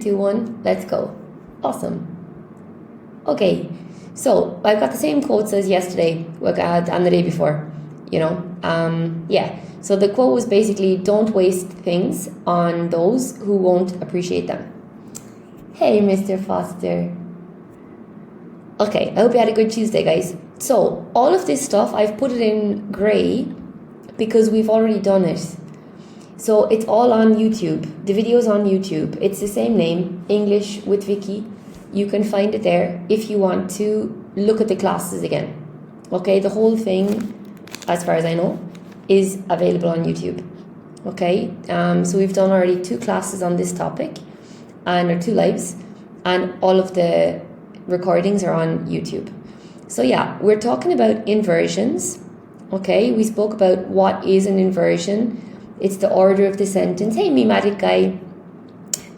2, 1, let's go. Awesome. Okay, so I've got the same quotes as yesterday and the day before, yeah. So the quote was basically, don't waste things on those who won't appreciate them. Hey, Mr. Foster. Okay, I hope you had a good Tuesday, guys. So all of this stuff, I've put it in grey because we've already done it. So it's all on YouTube. The video's on YouTube. It's the same name, English with Vikki. You can find it there if you want to look at the classes again. Okay, the whole thing, as far as I know, is available on YouTube. Okay, so we've done already 2 classes on this topic, or 2 lives, and all of the recordings are on YouTube. So yeah, we're talking about inversions. Okay, we spoke about what is an inversion. It's the order of the sentence. Hey, me-matic guy.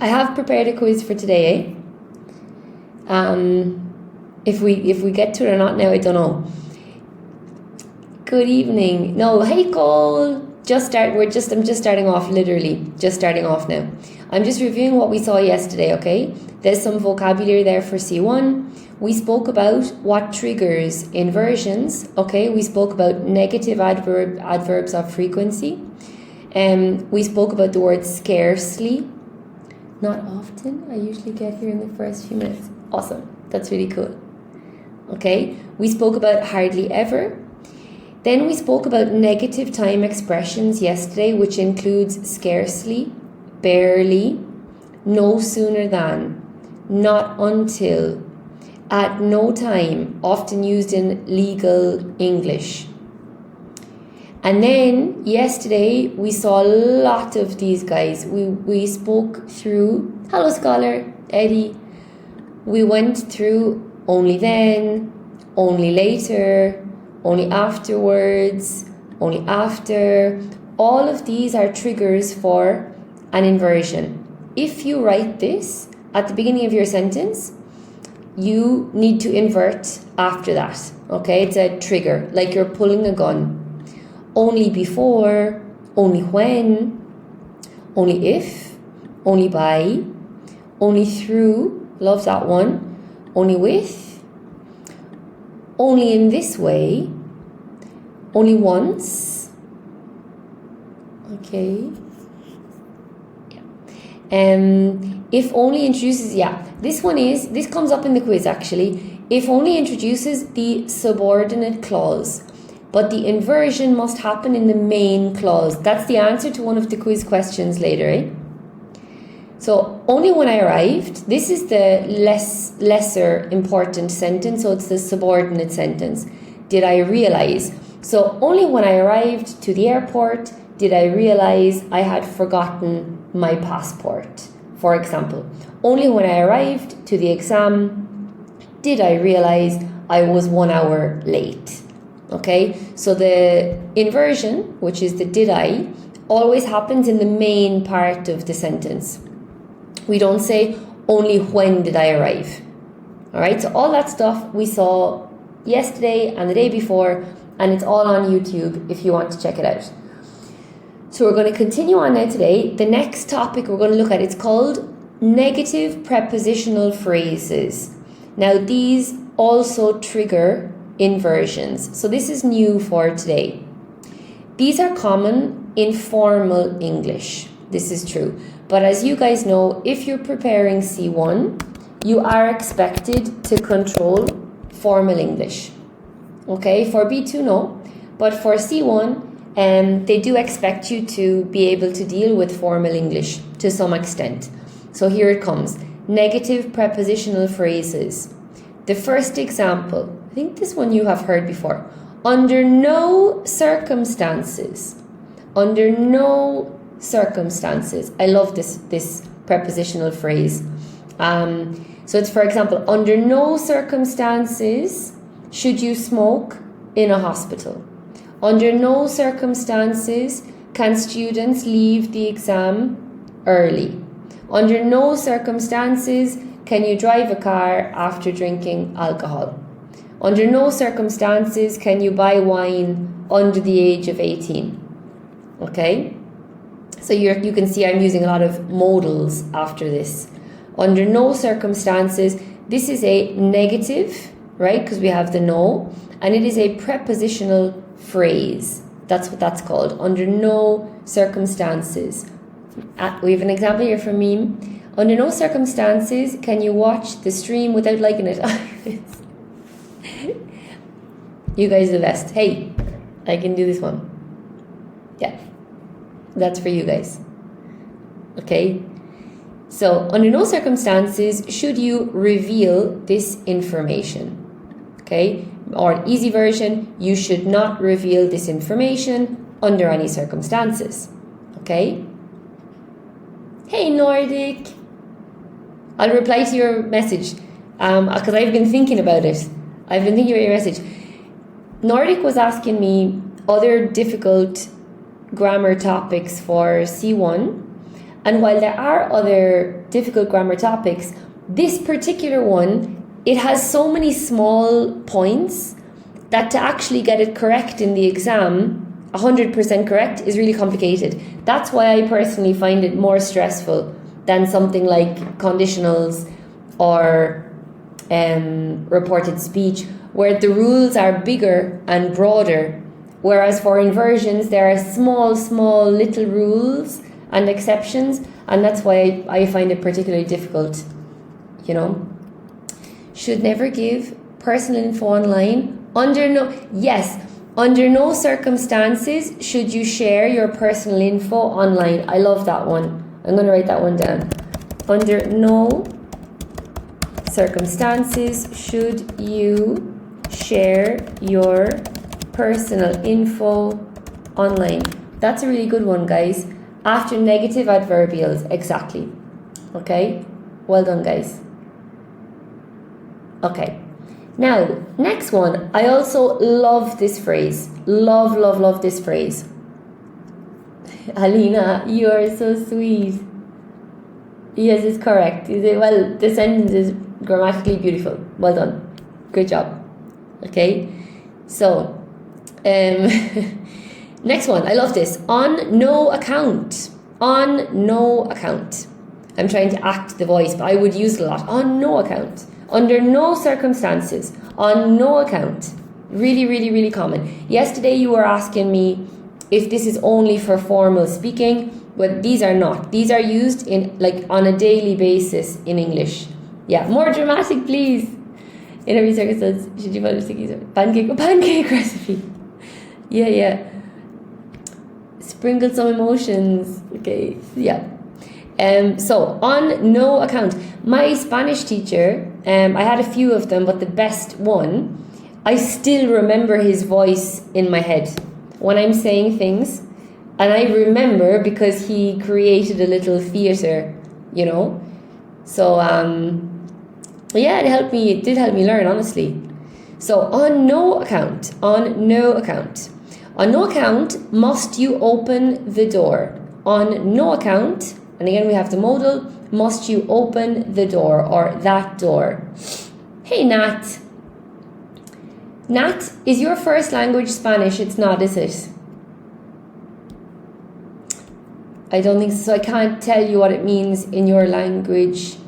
I have prepared a quiz for today, If we get to it or not now, I don't know. Good evening. No, hey Cole. I'm just starting off, literally. Just starting off now. I'm just reviewing what we saw yesterday, okay? There's some vocabulary there for C1. We spoke about what triggers inversions, okay? We spoke about negative adverbs of frequency. We spoke about the word scarcely. Not often. I usually get here in the first few minutes. Awesome. That's really cool. Okay. We spoke about hardly ever. Then we spoke about negative time expressions yesterday, which includes scarcely, barely, no sooner than, not until, at no time, often used in legal English. And then yesterday we saw a lot of these guys. We spoke through, hello scholar, Eddie. We went through only then, only later, only afterwards, only after. All of these are triggers for an inversion. If you write this at the beginning of your sentence, you need to invert after that. Okay, it's a trigger, like you're pulling a gun. Only before, only when, only if, only by, only through, love that one, only with, only in this way, only once, okay, if only introduces, this comes up in the quiz actually, if only introduces the subordinate clause. But the inversion must happen in the main clause. That's the answer to one of the quiz questions later, eh? So, only when I arrived, this is the lesser important sentence, so it's the subordinate sentence. Did I realize? So, only when I arrived to the airport did I realize I had forgotten my passport, for example. Only when I arrived to the exam did I realize I was 1 hour late. Okay, so the inversion, which is the did I, always happens in the main part of the sentence. We don't say only when did I arrive. Alright, so all that stuff we saw yesterday and the day before, and it's all on YouTube if you want to check it out. So we're going to continue on now today. The next topic we're going to look at, it's called negative prepositional phrases. Now these also trigger inversions. So this is new for today. These are common in formal English. This is true. But as you guys know, if you're preparing C1, you are expected to control formal English. Okay, for B2, no. But for C1, they do expect you to be able to deal with formal English to some extent. So here it comes. Negative prepositional phrases. The first example, I think this one you have heard before. Under no circumstances. Under no circumstances. I love this prepositional phrase. So it's, for example, under no circumstances should you smoke in a hospital. Under no circumstances can students leave the exam early. Under no circumstances can you drive a car after drinking alcohol. Under no circumstances can you buy wine under the age of 18. Okay? So you can see I'm using a lot of modals after this. Under no circumstances, this is a negative, right? Because we have the no, and it is a prepositional phrase. That's what that's called. Under no circumstances. We have an example here from me. Under no circumstances can you watch the stream without liking it. You guys are the best. Hey, I can do this one. Yeah, that's for you guys. Okay, so under no circumstances should you reveal this information. Okay, or easy version, you should not reveal this information under any circumstances. Okay. Hey Nordic, I'll reply to your message because I've been thinking about it. I've been thinking about your message. Nordic was asking me other difficult grammar topics for C1, and while there are other difficult grammar topics, this particular one, it has so many small points that to actually get it correct in the exam, 100% correct, is really complicated. That's why I personally find it more stressful than something like conditionals or reported speech, where the rules are bigger and broader, whereas for inversions there are small little rules and exceptions, and that's why I find it particularly difficult. You know, should never give personal info online. Under no circumstances should you share your personal info online. I love that one. I'm going to write that one down. Under no circumstances should you share your personal info online. That's a really good one, guys. After negative adverbials, exactly. Okay, well done, guys. Okay, now next one. I also love this phrase. Love this phrase. Alina, you are so sweet. Yes, it's correct. Well, the sentence is grammatically beautiful. Well done. Good job. Okay, so next one. I love this. On no account. On no account. I'm trying to act the voice, but I would use it a lot. On no account. Under no circumstances. On no account. Really common. Yesterday you were asking me if this is only for formal speaking, but these are not. These are used in like on a daily basis in English. Yeah, more dramatic, please. In every circumstance, should you follow sticky pancake recipe? Yeah. Sprinkle some emotions. Okay, yeah. So on no account. My Spanish teacher, I had a few of them, but the best one, I still remember his voice in my head when I'm saying things, and I remember because he created a little theatre, you know. So yeah, it did help me learn, honestly. So on no account. On no account must you open the door. On no account, and again we have the modal, must you open the door or that door. Hey Nat. Nat, is your first language Spanish? It's not, is it? I don't think so. I can't tell you what it means in your language.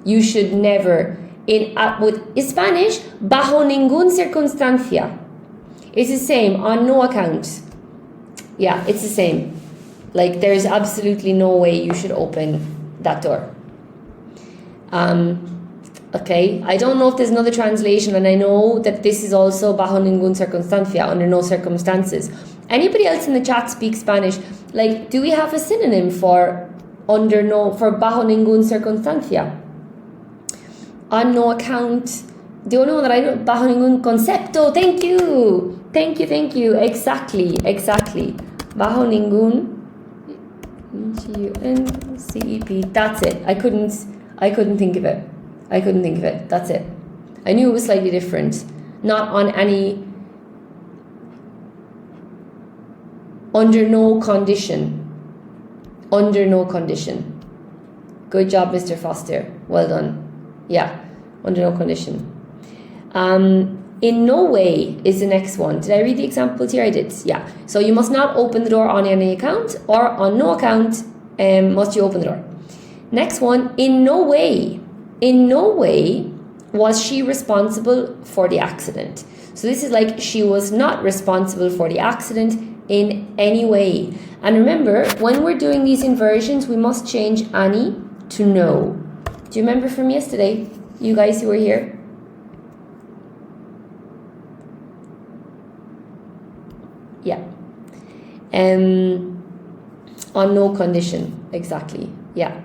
You should never. With Spanish, bajo ningún circunstancia. It's the same, on no account. Yeah, it's the same. Like, there's absolutely no way you should open that door. Okay, I don't know if there's another translation, and I know that this is also bajo ningún circunstancia, under no circumstances. Anybody else in the chat speak Spanish? Like, do we have a synonym for bajo ningún circunstancia? On no account. The only one that I know, bajo ningún concepto. Thank you. Exactly. Bajo ningún CEP. That's it. I couldn't think of it. That's it. I knew it was slightly different. Not on any. Under no condition. Good job, Mr. Foster. Well done. Yeah, under no condition. In no way is the next one. Did I read the examples here? I did. Yeah. So you must not open the door on any account, or on no account must you open the door. Next one, in no way was she responsible for the accident. So this is like she was not responsible for the accident in any way. And remember, when we're doing these inversions, we must change any to no. Do you remember from yesterday, you guys who were here? Yeah. On no condition, exactly. Yeah.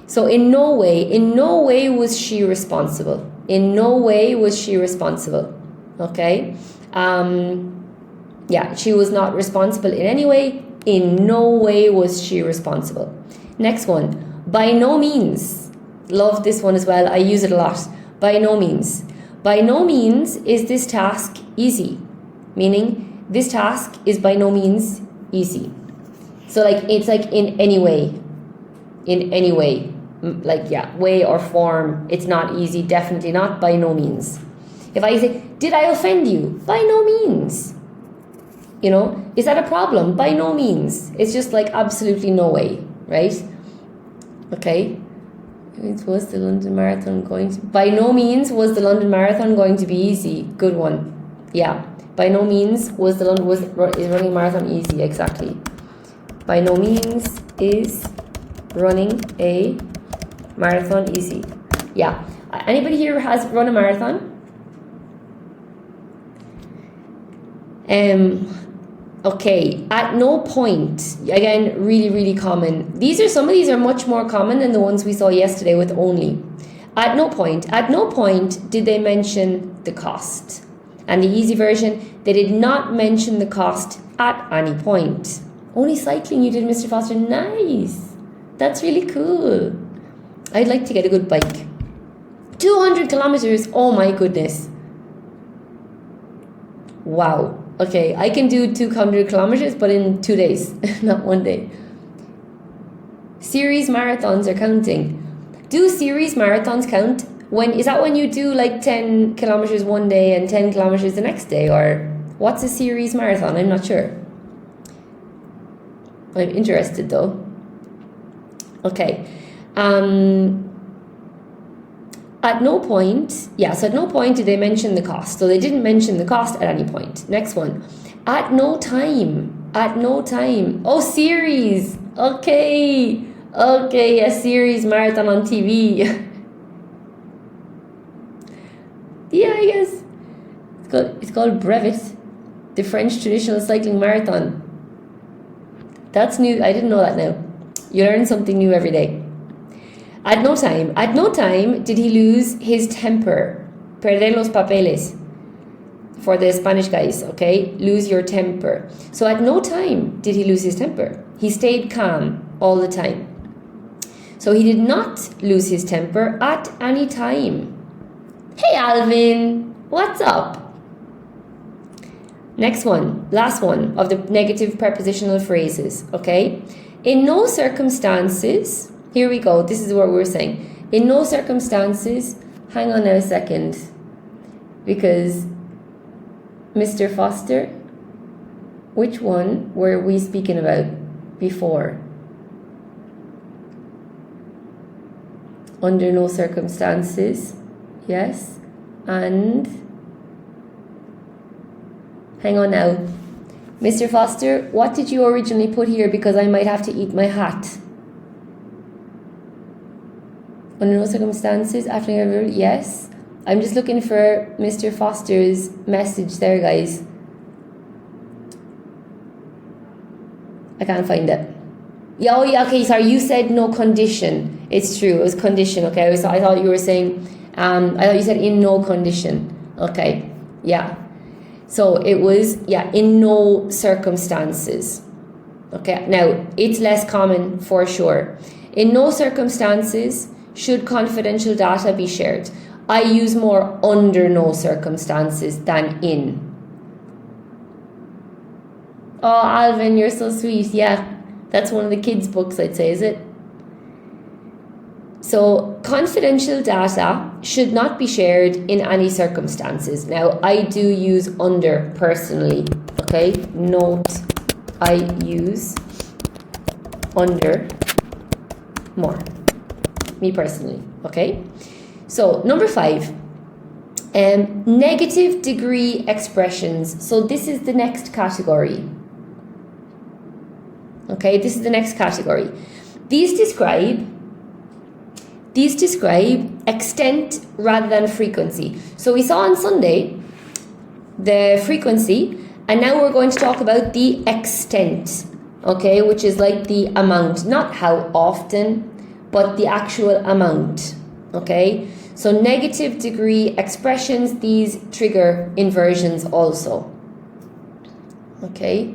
So in no way was she responsible. In no way was she responsible. Okay. Yeah, she was not responsible in any way. In no way was she responsible. Next one, by no means. Love this one as well. I use it a lot. By no means. By no means is this task easy. Meaning, this task is by no means easy. So like, it's like in any way. In any way. Like, yeah, way or form. It's not easy. Definitely not. By no means. If I say, did I offend you? By no means. You know, is that a problem? By no means. It's just like absolutely no way, right? Okay. Was the London Marathon going to... By no means was the London Marathon going to be easy. Good one. Yeah. By no means is running a marathon easy. Exactly. By no means is running a marathon easy. Yeah. Anybody here has run a marathon? Okay, at no point, again, really, really common. Some of these are much more common than the ones we saw yesterday with only. At no point did they mention the cost. And the easy version, they did not mention the cost at any point. Only cycling you did, Mr. Foster. Nice. That's really cool. I'd like to get a good bike. 200 kilometers. Oh my goodness. Wow. Okay, I can do 200 kilometers, but in 2 days, not 1 day. Series marathons are counting. Do series marathons count? Is that when you do like 10 kilometers one day and 10 kilometers the next day? Or what's a series marathon? I'm not sure. I'm interested though. Okay. At no point did they mention the cost. So they didn't mention the cost at any point. Next one. At no time. Oh, series. Okay, a series marathon on TV. Yeah, I guess. It's called Brevet, the French traditional cycling marathon. That's new. I didn't know that now. You learn something new every day. At no time did he lose his temper. Perder los papeles. For the Spanish guys, okay? Lose your temper. So at no time did he lose his temper. He stayed calm all the time. So he did not lose his temper at any time. Hey Alvin, what's up? Next one, last one of the negative prepositional phrases, okay? In no circumstances... Here we go. This is what we're saying. In no circumstances, hang on now a second, because Mr. Foster, which one were we speaking about before? Under no circumstances, yes, and hang on now. Mr. Foster, what did you originally put here? Because I might have to eat my hat. Under no circumstances, after yes. I'm just looking for Mr. Foster's message there, guys. I can't find it. Yeah, oh yeah, okay, sorry, you said no condition. It's true, it was condition, okay. I thought you were saying, I thought you said in no condition. Okay, yeah. So it was, yeah, in no circumstances. Okay, now, it's less common for sure. In no circumstances should confidential data be shared. I use more under no circumstances than in. Oh, Alvin, you're so sweet. Yeah, that's one of the kids' books, I'd say, is it? So, confidential data should not be shared in any circumstances. Now, I do use under personally, okay? Note, I use under more. me personally. Okay, so number 5, negative degree expressions. So this is the next category. Okay, this is the next category. These describe extent rather than frequency. So we saw on Sunday the frequency, and now we're going to talk about the extent, okay, which is like the amount, not how often, but the actual amount, okay? So negative degree expressions, these trigger inversions also, okay?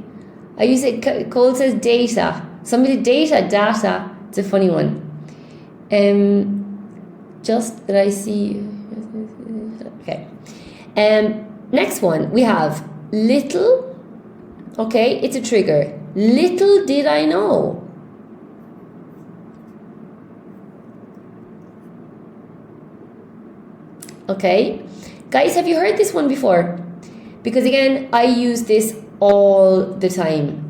I use it, Cole says data. Somebody data, it's a funny one. Just that I see, okay. Next one, we have little, okay, it's a trigger. Little did I know. Okay, guys, have you heard this one before? Because again, I use this all the time,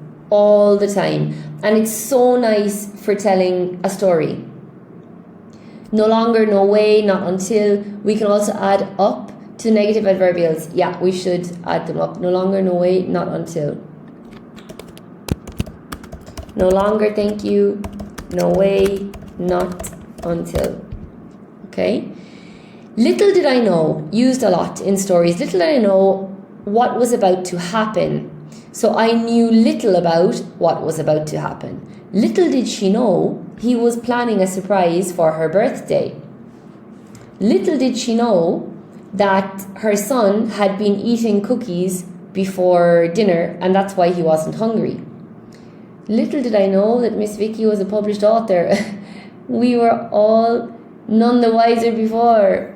and it's so nice for telling a story. No longer, no way, not until. We can also add up to negative adverbials. Yeah, we should add them up. No longer, no way, not until. No longer, thank you. No way, not until. Okay. Little did I know, used a lot in stories. Little did I know what was about to happen. So I knew little about what was about to happen. Little did she know he was planning a surprise for her birthday. Little did she know that her son had been eating cookies before dinner, and that's why he wasn't hungry. Little did I know that Miss Vikki was a published author. We were all none the wiser before.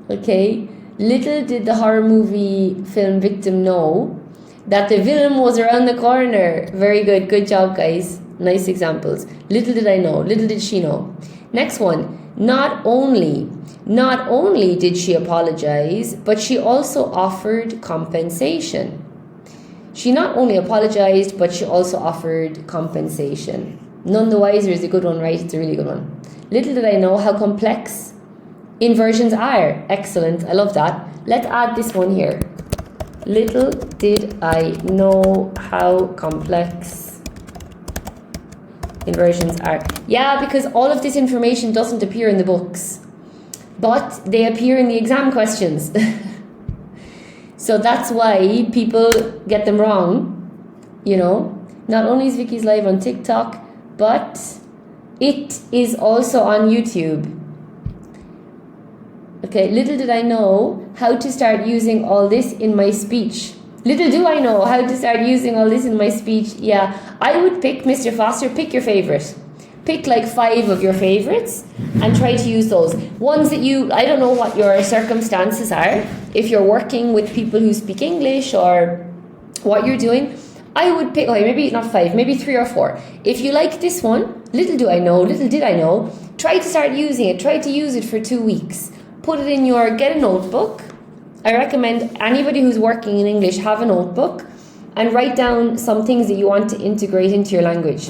Okay, little did the horror movie film victim know that the villain was around the corner. Very good. Good job, guys. Nice examples. Little did I know. Little did she know. Next one. Not only did she apologize, but she also offered compensation. She not only apologized, but she also offered compensation. None the wiser is a good one, right? It's a really good one. Little did I know how complex inversions are. Excellent. I love that. Let's add this one here. Little did I know how complex inversions are. Yeah, because all of this information doesn't appear in the books, but they appear in the exam questions. So that's why people get them wrong, you know. Not only is Vikki's live on TikTok, but it is also on YouTube. Okay, little did I know how to start using all this in my speech. Little do I know how to start using all this in my speech. Yeah, I would pick, Mr. Foster, pick your favourite. Pick like 5 of your favourites and try to use those. Ones that you, I don't know what your circumstances are. If you're working with people who speak English or what you're doing, I would pick, okay, maybe not 5, maybe 3 or 4. If you like this one, little do I know, little did I know, try to start using it. Try to use it for 2 weeks. Put it in your, get a notebook. I recommend anybody who's working in English have a notebook and write down some things that you want to integrate into your language.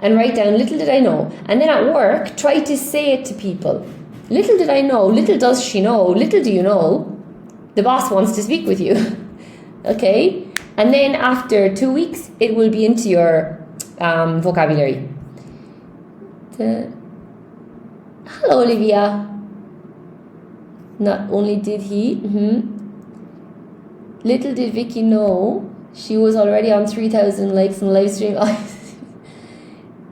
And write down, little did I know. And then at work, try to say it to people. Little did I know, little does she know, little do you know, the boss wants to speak with you. Okay? And then after 2 weeks, it will be into your vocabulary. Hello, Olivia. Not only did he, little did Vikki know she was already on 3,000 likes on live stream.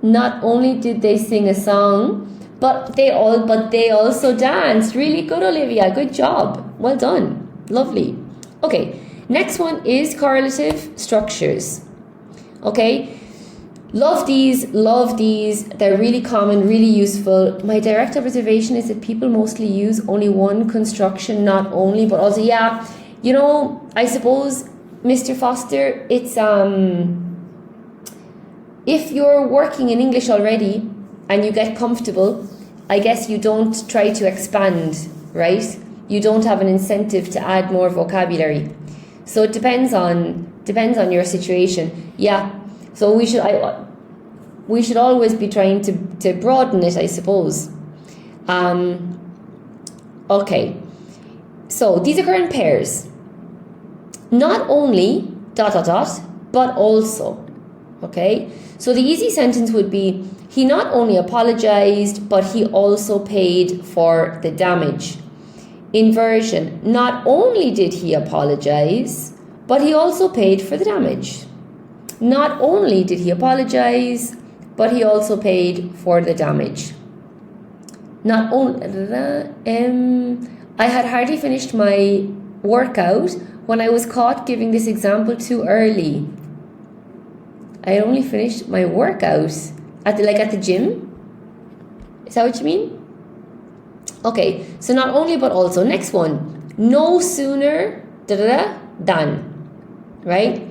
Not only did they sing a song, but they also danced. Really good, Olivia. Good job. Well done. Lovely. Okay, next one is correlative structures. Okay, love these. They're really common, really useful. My direct observation is that people mostly use only one construction, not only, but also, yeah, you know, I suppose, Mr. Foster, it's if you're working in English already and you get comfortable, I guess you don't try to expand, right? You don't have an incentive to add more vocabulary. So it depends on your situation. Yeah. So we should we should always be trying to broaden it, I suppose. Okay, so these occur in pairs. Not only ... but also. Okay, so the easy sentence would be, he not only apologized, but he also paid for the damage. Inversion, not only did he apologize, but he also paid for the damage. Not only did he apologize, but he also paid for the damage. Not only... I had hardly finished my workout when I was caught giving this example too early. I only finished my workout at the gym. Is that what you mean? Okay, so not only but also. Next one, no sooner than, right?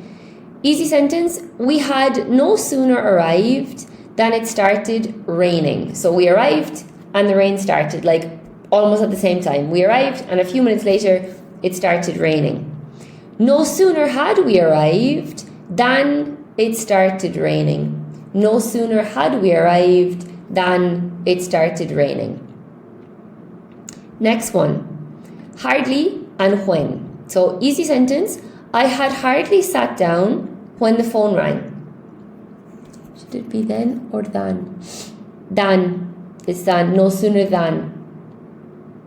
Easy sentence. We had no sooner arrived than it started raining. So we arrived and the rain started, like almost at the same time. We arrived and a few minutes later it started raining. No sooner had we arrived than it started raining. No sooner had we arrived than it started raining. Next one, hardly and when. So easy sentence. I had hardly sat down when the phone rang. Should it be then or than? Than. It's than. No sooner than.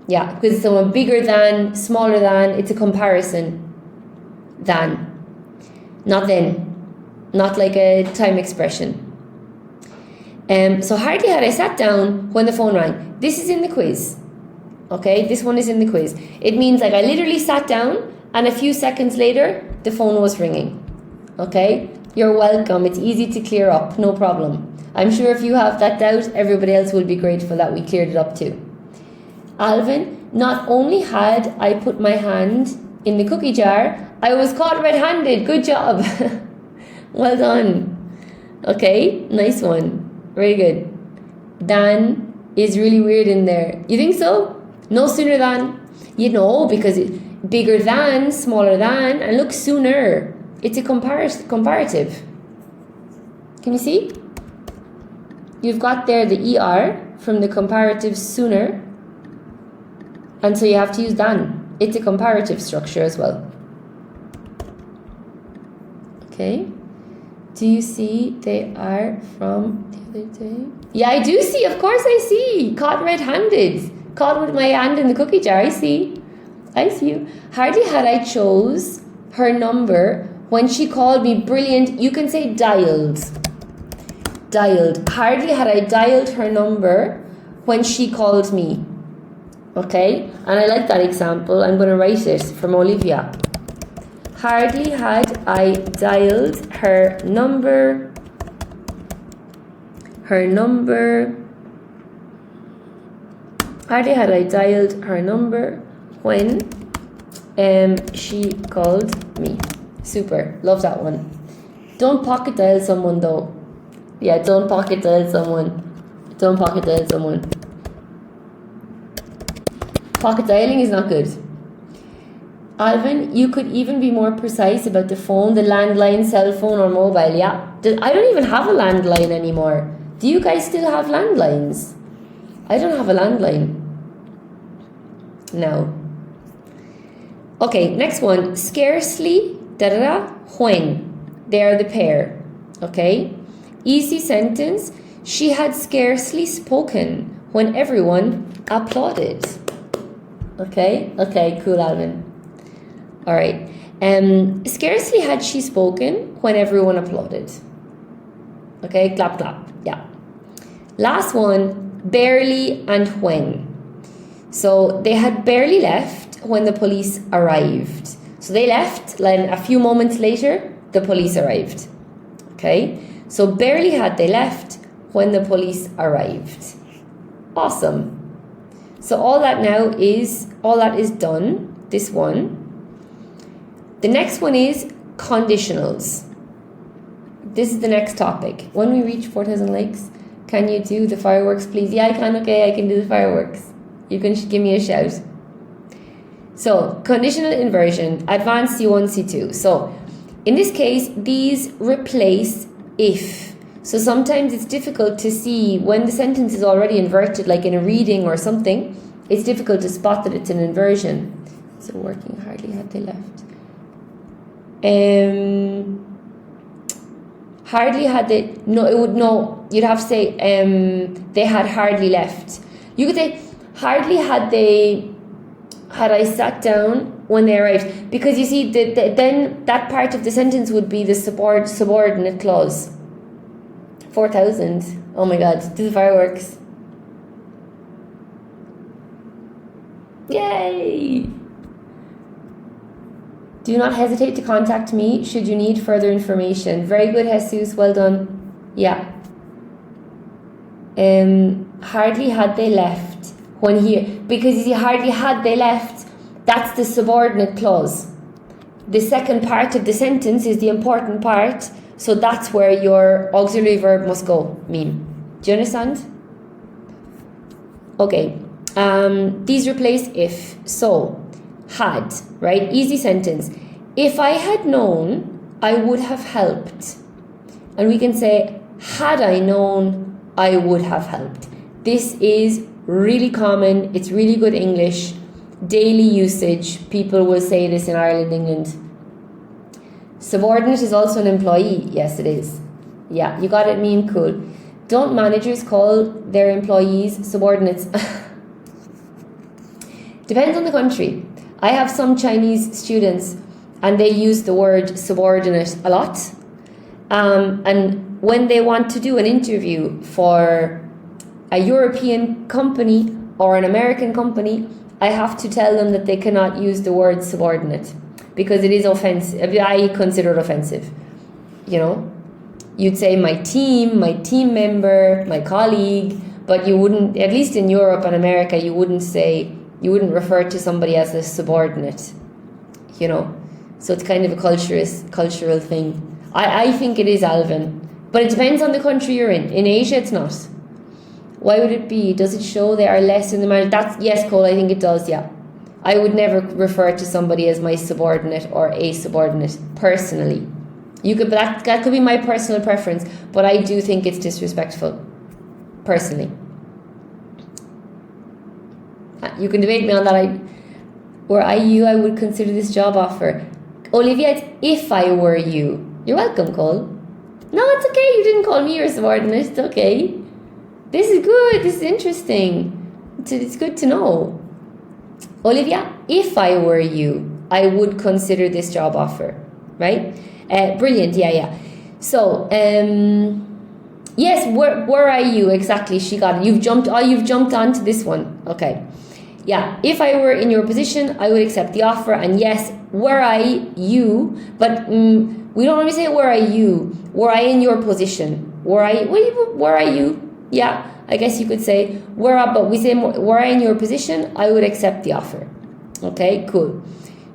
Yeah, because it's someone bigger than, smaller than. It's a comparison. Than. Not then. Not like a time expression. So hardly had I sat down when the phone rang. This is in the quiz. Okay, this one is in the quiz. It means like I literally sat down and a few seconds later the phone was ringing. Okay, you're welcome. It's easy to clear up, no problem. I'm sure if you have that doubt, everybody else will be grateful that we cleared it up too. Alvin, not only had I put my hand in the cookie jar, I was caught red-handed. Good job. Well done. Okay, nice one. Very good. Than is really weird in there. You think so? No sooner than. You know, because bigger than, smaller than, and look, sooner. It's a comparative. Can you see? You've got there the ER from the comparative sooner. And so you have to use than. It's a comparative structure as well. Okay. Do you see they are from the other day? Yeah, I do see. Of course I see. Caught red-handed. Caught with my hand in the cookie jar. I see. I see you. Hardly had I chose her number when she called me. Brilliant. You can say dialed. Dialed. Hardly had I dialed her number when she called me. Okay? And I like that example. I'm going to write it from Olivia. Hardly had I dialed her number. Hardly had I dialed her number when she called me. Super. Love that one. Don't pocket dial someone though. Yeah, don't pocket dial someone. Don't pocket dial someone. Pocket dialing is not good. Alvin, you could even be more precise about the phone, the landline, cell phone or mobile. Yeah, I don't even have a landline anymore. Do you guys still have landlines? I don't have a landline. No. Okay, next one. Scarcely, when. They are the pair. Okay. Easy sentence. She had scarcely spoken when everyone applauded. Okay. Okay, cool, Alvin. All right. Scarcely had she spoken when everyone applauded. Okay, clap, clap. Yeah. Last one, barely and when. So they had barely left when the police arrived. So they left, then a few moments later, the police arrived. Okay, so barely had they left when the police arrived. Awesome. So all that is done, this one. The next one is conditionals. This is the next topic. When we reach 4,000 likes, can you do the fireworks, please? Yeah, I can. Okay, I can do the fireworks. You can give me a shout. So, conditional inversion, advanced C1, C2. So, in this case, these replace if. So sometimes it's difficult to see when the sentence is already inverted, like in a reading or something. It's difficult to spot that it's an inversion. So working hardly had they left. Hardly had they, no, it would, no, you'd have to say they had hardly left. You could say hardly had I sat down when they arrived, because you see then that part of the sentence would be the subordinate clause. 4,000. Oh my god, do the fireworks. Yay! Do not hesitate to contact me should you need further information. Very good, Jesus. Well done. Yeah. Hardly had they left when here, because you see, hardly had they left, that's the subordinate clause. The second part of the sentence is the important part, so that's where your auxiliary verb must go, mean. Do you understand? Okay. These replace if. So, had, right? Easy sentence. If I had known, I would have helped. And we can say, had I known, I would have helped. This is really common. It's really good English. Daily usage. People will say this in Ireland, England. Subordinate is also an employee. Yes, it is. Yeah, you got it, meme. Cool. Don't managers call their employees subordinates? Depends on the country. I have some Chinese students and they use the word subordinate a lot. And when they want to do an interview for a European company or an American company, I have to tell them that they cannot use the word subordinate because it is offensive. I consider it offensive. You know, you'd say my team member, my colleague, but you wouldn't, at least in Europe and America, you wouldn't refer to somebody as a subordinate, you know. So it's kind of a cultural thing. I think it is, Alvin. But it depends on the country you're in. In Asia, it's not. Why would it be? Does it show they are less in the marriage? Yes, Cole, I think it does, yeah. I would never refer to somebody as my subordinate or a subordinate, personally. That could be my personal preference, but I do think it's disrespectful, personally. You can debate me on that. Were I you, I would consider this job offer. Olivia, it's if I were you. You're welcome, Cole. No, it's okay. You didn't call me your subordinate. It's okay. This is good. This is interesting. It's good to know. Olivia, if I were you, I would consider this job offer. Right? Brilliant. Yeah. So, yes, where are you exactly? She got it. You've jumped onto this one. Okay. Yeah, if I were in your position, I would accept the offer. And yes, were I you, but we don't really say were I you. Were I in your position? Were I you? Yeah, I guess you could say but we say were I in your position, I would accept the offer. Okay, cool.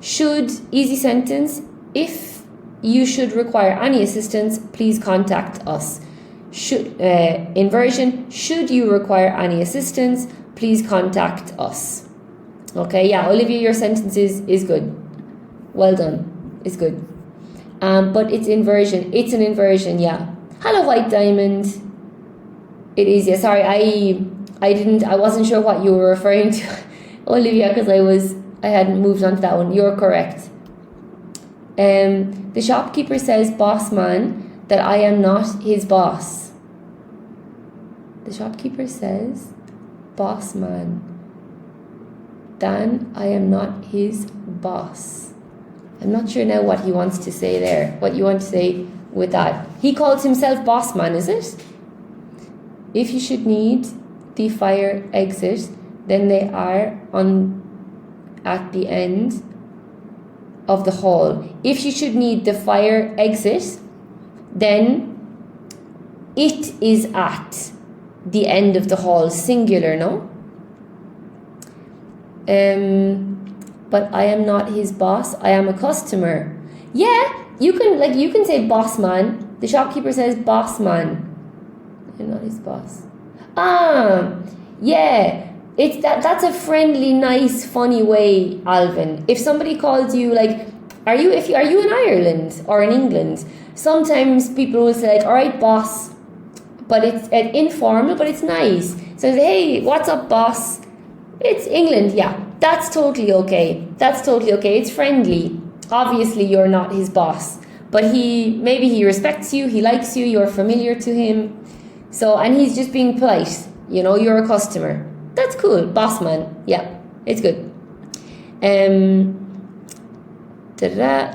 Should, easy sentence. If you should require any assistance, please contact us. Should, inversion, should you require any assistance, please contact us. Okay, yeah, Olivia, your sentence is good. Well done. It's good. But it's inversion. It's an inversion, yeah. Hello, White Diamond. It is, yeah. Sorry, I wasn't sure what you were referring to, Olivia, because I hadn't moved on to that one. You're correct. The shopkeeper says, boss man, that I am not his boss. The shopkeeper says, boss man, Dan, I am not his boss. I'm not sure now what he wants to say there. What you want to say with that. He calls himself boss man, is it? If you should need the fire exit, then they are at the end of the hall. If you should need the fire exit, then it is at the end of the hall, singular, no? But I am not his boss. I am a customer. Yeah, you can say boss man. The shopkeeper says boss man. I'm not his boss. Yeah. It's that's a friendly, nice, funny way, Alvin. If somebody calls you are you in Ireland or in England? Sometimes people will say all right, boss. but it's informal, but it's nice. So, hey, what's up, boss? It's England, yeah. That's totally okay. That's totally okay. It's friendly. Obviously, you're not his boss, but maybe he respects you, he likes you, you're familiar to him. So, and he's just being polite. You know, you're a customer. That's cool. Boss man. Yeah, it's good.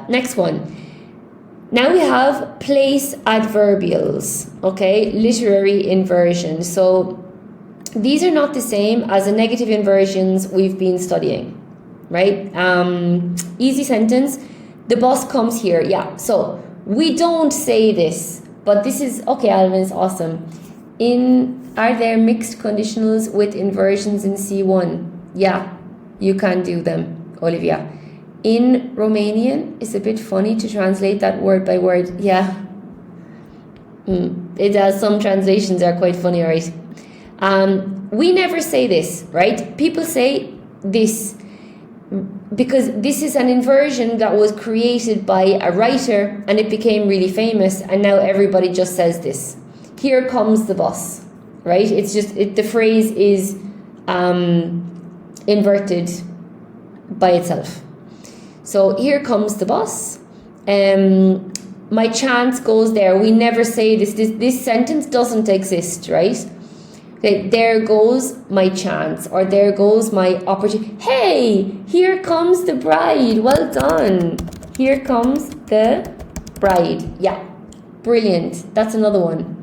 Next one. Now we have place adverbials. Okay, literary inversion. So these are not the same as the negative inversions we've been studying, right? Easy sentence. The bus comes here. Yeah. So we don't say this, but this is okay. Alvin is awesome. Are there mixed conditionals with inversions in C1? Yeah, you can do them, Olivia. In Romanian, it's a bit funny to translate that word by word. Yeah. It does. Some translations are quite funny, right? We never say this, right? People say this because this is an inversion that was created by a writer and it became really famous, and now everybody just says this. Here comes the bus, right? It's just, the phrase is inverted by itself. So here comes the bus. My chance goes there. We never say this. This sentence doesn't exist, right? Okay, there goes my chance, or there goes my opportunity. Hey, here comes the bride. Well done. Here comes the bride. Yeah, brilliant. That's another one.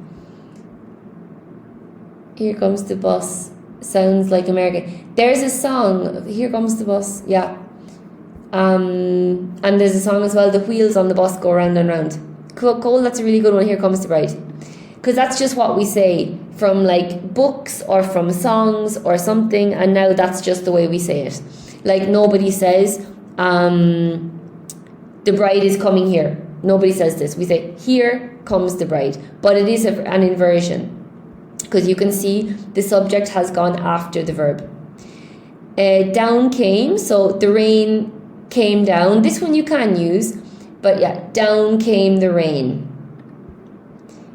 Here comes the bus. Sounds like American. There's a song. Here comes the bus. Yeah. And there's a song as well. The wheels on the bus go round and round. Cole, that's a really good one. Here comes the bride. Because that's just what we say from like books or from songs or something, and now that's just the way we say it. Like nobody says, the bride is coming here. Nobody says this. We say, here comes the bride. But it is an inversion, because you can see the subject has gone after the verb. Down came, so the rain came down. This one you can use, but yeah, down came the rain.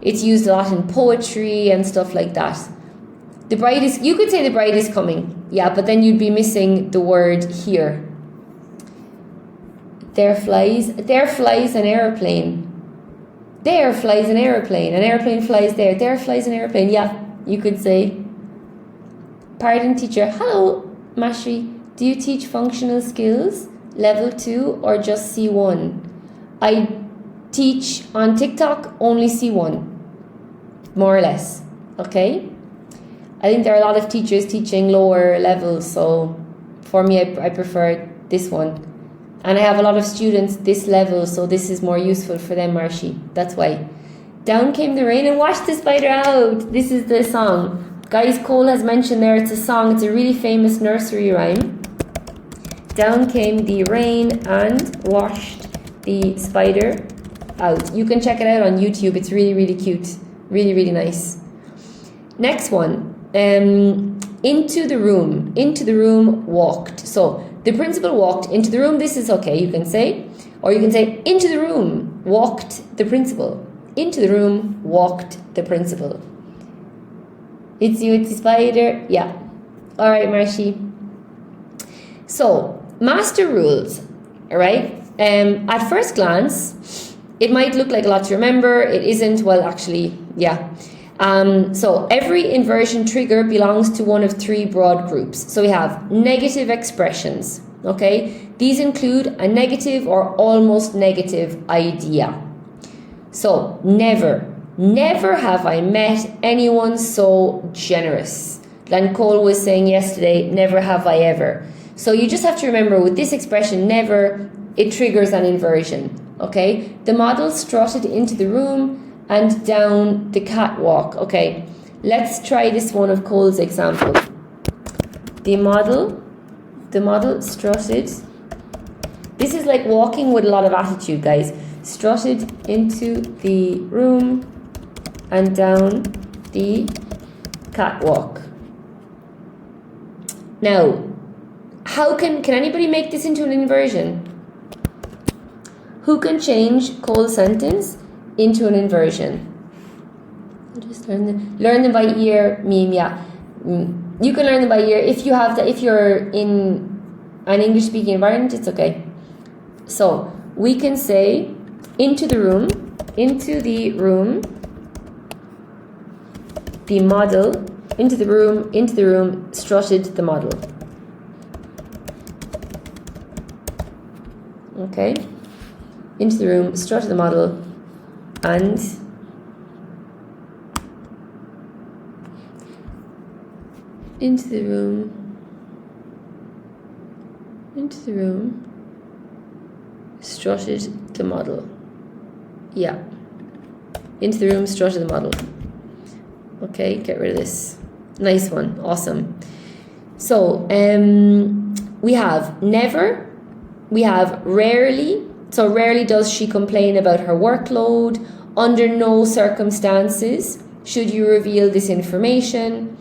It's used a lot in poetry and stuff like that. The bride is, you could say the bride is coming, yeah, but then you'd be missing the word here. There flies an aeroplane. There flies an aeroplane. An aeroplane flies there. There flies an aeroplane. Yeah, you could say. Pardon, teacher. Hello, Mashri. Do you teach functional skills, level 2 or just C1? I teach on TikTok only C1, more or less. Okay? I think there are a lot of teachers teaching lower levels, so for me, I prefer this one. And I have a lot of students this level, so this is more useful for them, Marshy. That's why. Down came the rain and washed the spider out. This is the song. Guys, Cole has mentioned there, it's a song. It's a really famous nursery rhyme. Down came the rain and washed the spider out. You can check it out on YouTube. It's really, really cute. Really, really nice. Next one. Into the room. Into the room walked. So the principal walked into the room. This is okay, you can say. Or you can say, into the room walked the principal. Into the room walked the principal. It's you, it's the spider. Yeah. All right, Marshy. So, master rules. All right. At first glance, it might look like a lot to remember. It isn't. Well, actually, yeah. So every inversion trigger belongs to one of 3 broad groups. So we have negative expressions. Okay. These include a negative or almost negative idea. So never have I met anyone so generous. Like Cole was saying yesterday, never have I ever. So you just have to remember with this expression, never, it triggers an inversion. Okay, the model strutted into the room and down the catwalk. Okay, let's try this one of Cole's example. The model strutted. This is like walking with a lot of attitude, guys. Strutted into the room and down the catwalk. Now, how can anybody make this into an inversion? Who can change Cole's sentence into an inversion? Just learn them by ear, meme, yeah. You can learn them by ear. If you have if you're in an English speaking environment, it's okay. So we can say into the room, the model, into the room, strutted the model. Okay, into the room, strutted the model, and into the room, strutted the model. Yeah, into the room, strutted the model. Okay, get rid of this. Nice one, awesome. So we have never, we have rarely. So rarely does she complain about her workload. Under no circumstances should you reveal this information.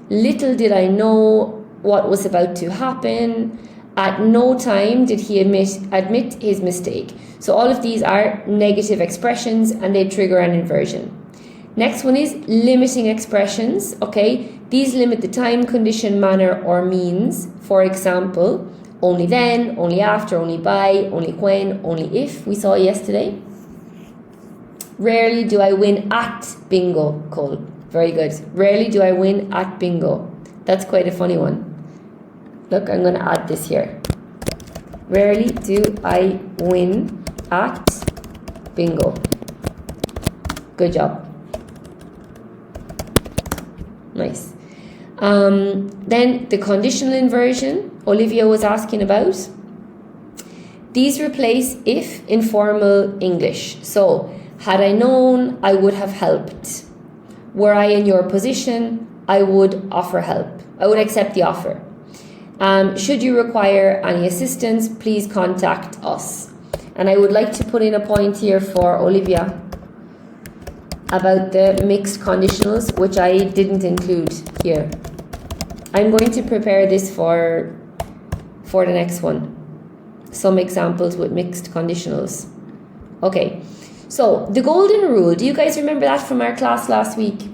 Little did I know what was about to happen. At no time did he admit his mistake. So all of these are negative expressions and they trigger an inversion. Next one is limiting expressions. Okay, these limit the time, condition, manner, or means. For example, only then, only after, only by, only when, only if. We saw yesterday. Rarely do I win at bingo, Cole. Very good. Rarely do I win at bingo. That's quite a funny one. Look, I'm going to add this here. Rarely do I win at bingo. Good job. Nice. Then the conditional inversion Olivia was asking about. These replace if in formal English. So, had I known, I would have helped. Were I in your position, I would offer help. I would accept the offer. Should you require any assistance, please contact us. And I would like to put in a point here for Olivia about the mixed conditionals, which I didn't include here. I'm going to prepare this for the next one. Some examples with mixed conditionals. Okay, so the golden rule. Do you guys remember that from our class last week?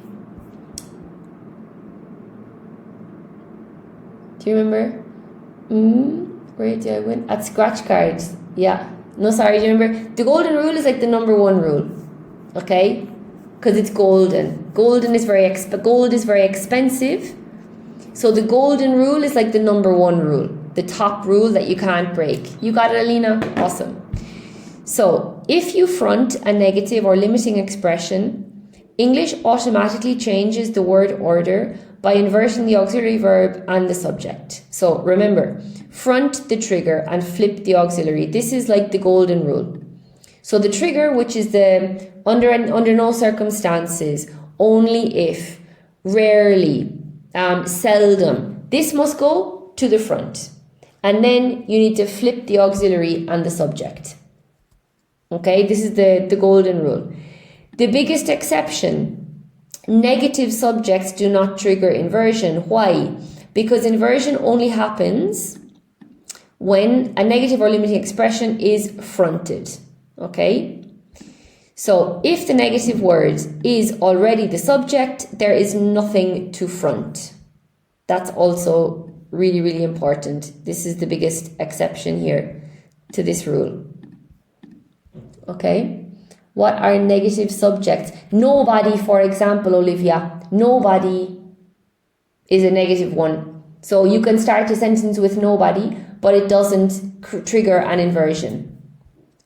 Do you remember? Where did I win? At scratch cards. Yeah. No, sorry, do you remember? The golden rule is like the number one rule. Okay? Because it's golden. Gold is very expensive. So the golden rule is like the number one rule. The top rule that you can't break. You got it, Alina? Awesome. So if you front a negative or limiting expression, English automatically changes the word order by inverting the auxiliary verb and the subject. So remember, front the trigger and flip the auxiliary. This is like the golden rule. So the trigger, which is the under no circumstances, only if, rarely, seldom, this must go to the front. And then you need to flip the auxiliary and the subject. Okay, this is the golden rule. The biggest exception, negative subjects do not trigger inversion. Why? Because inversion only happens when a negative or limiting expression is fronted. Okay? So if the negative word is already the subject, there is nothing to front. That's also really, really important. This is the biggest exception here to this rule. Okay? What are negative subjects? Nobody, for example, Olivia. Nobody is a negative one. So you can start a sentence with nobody, but it doesn't trigger an inversion.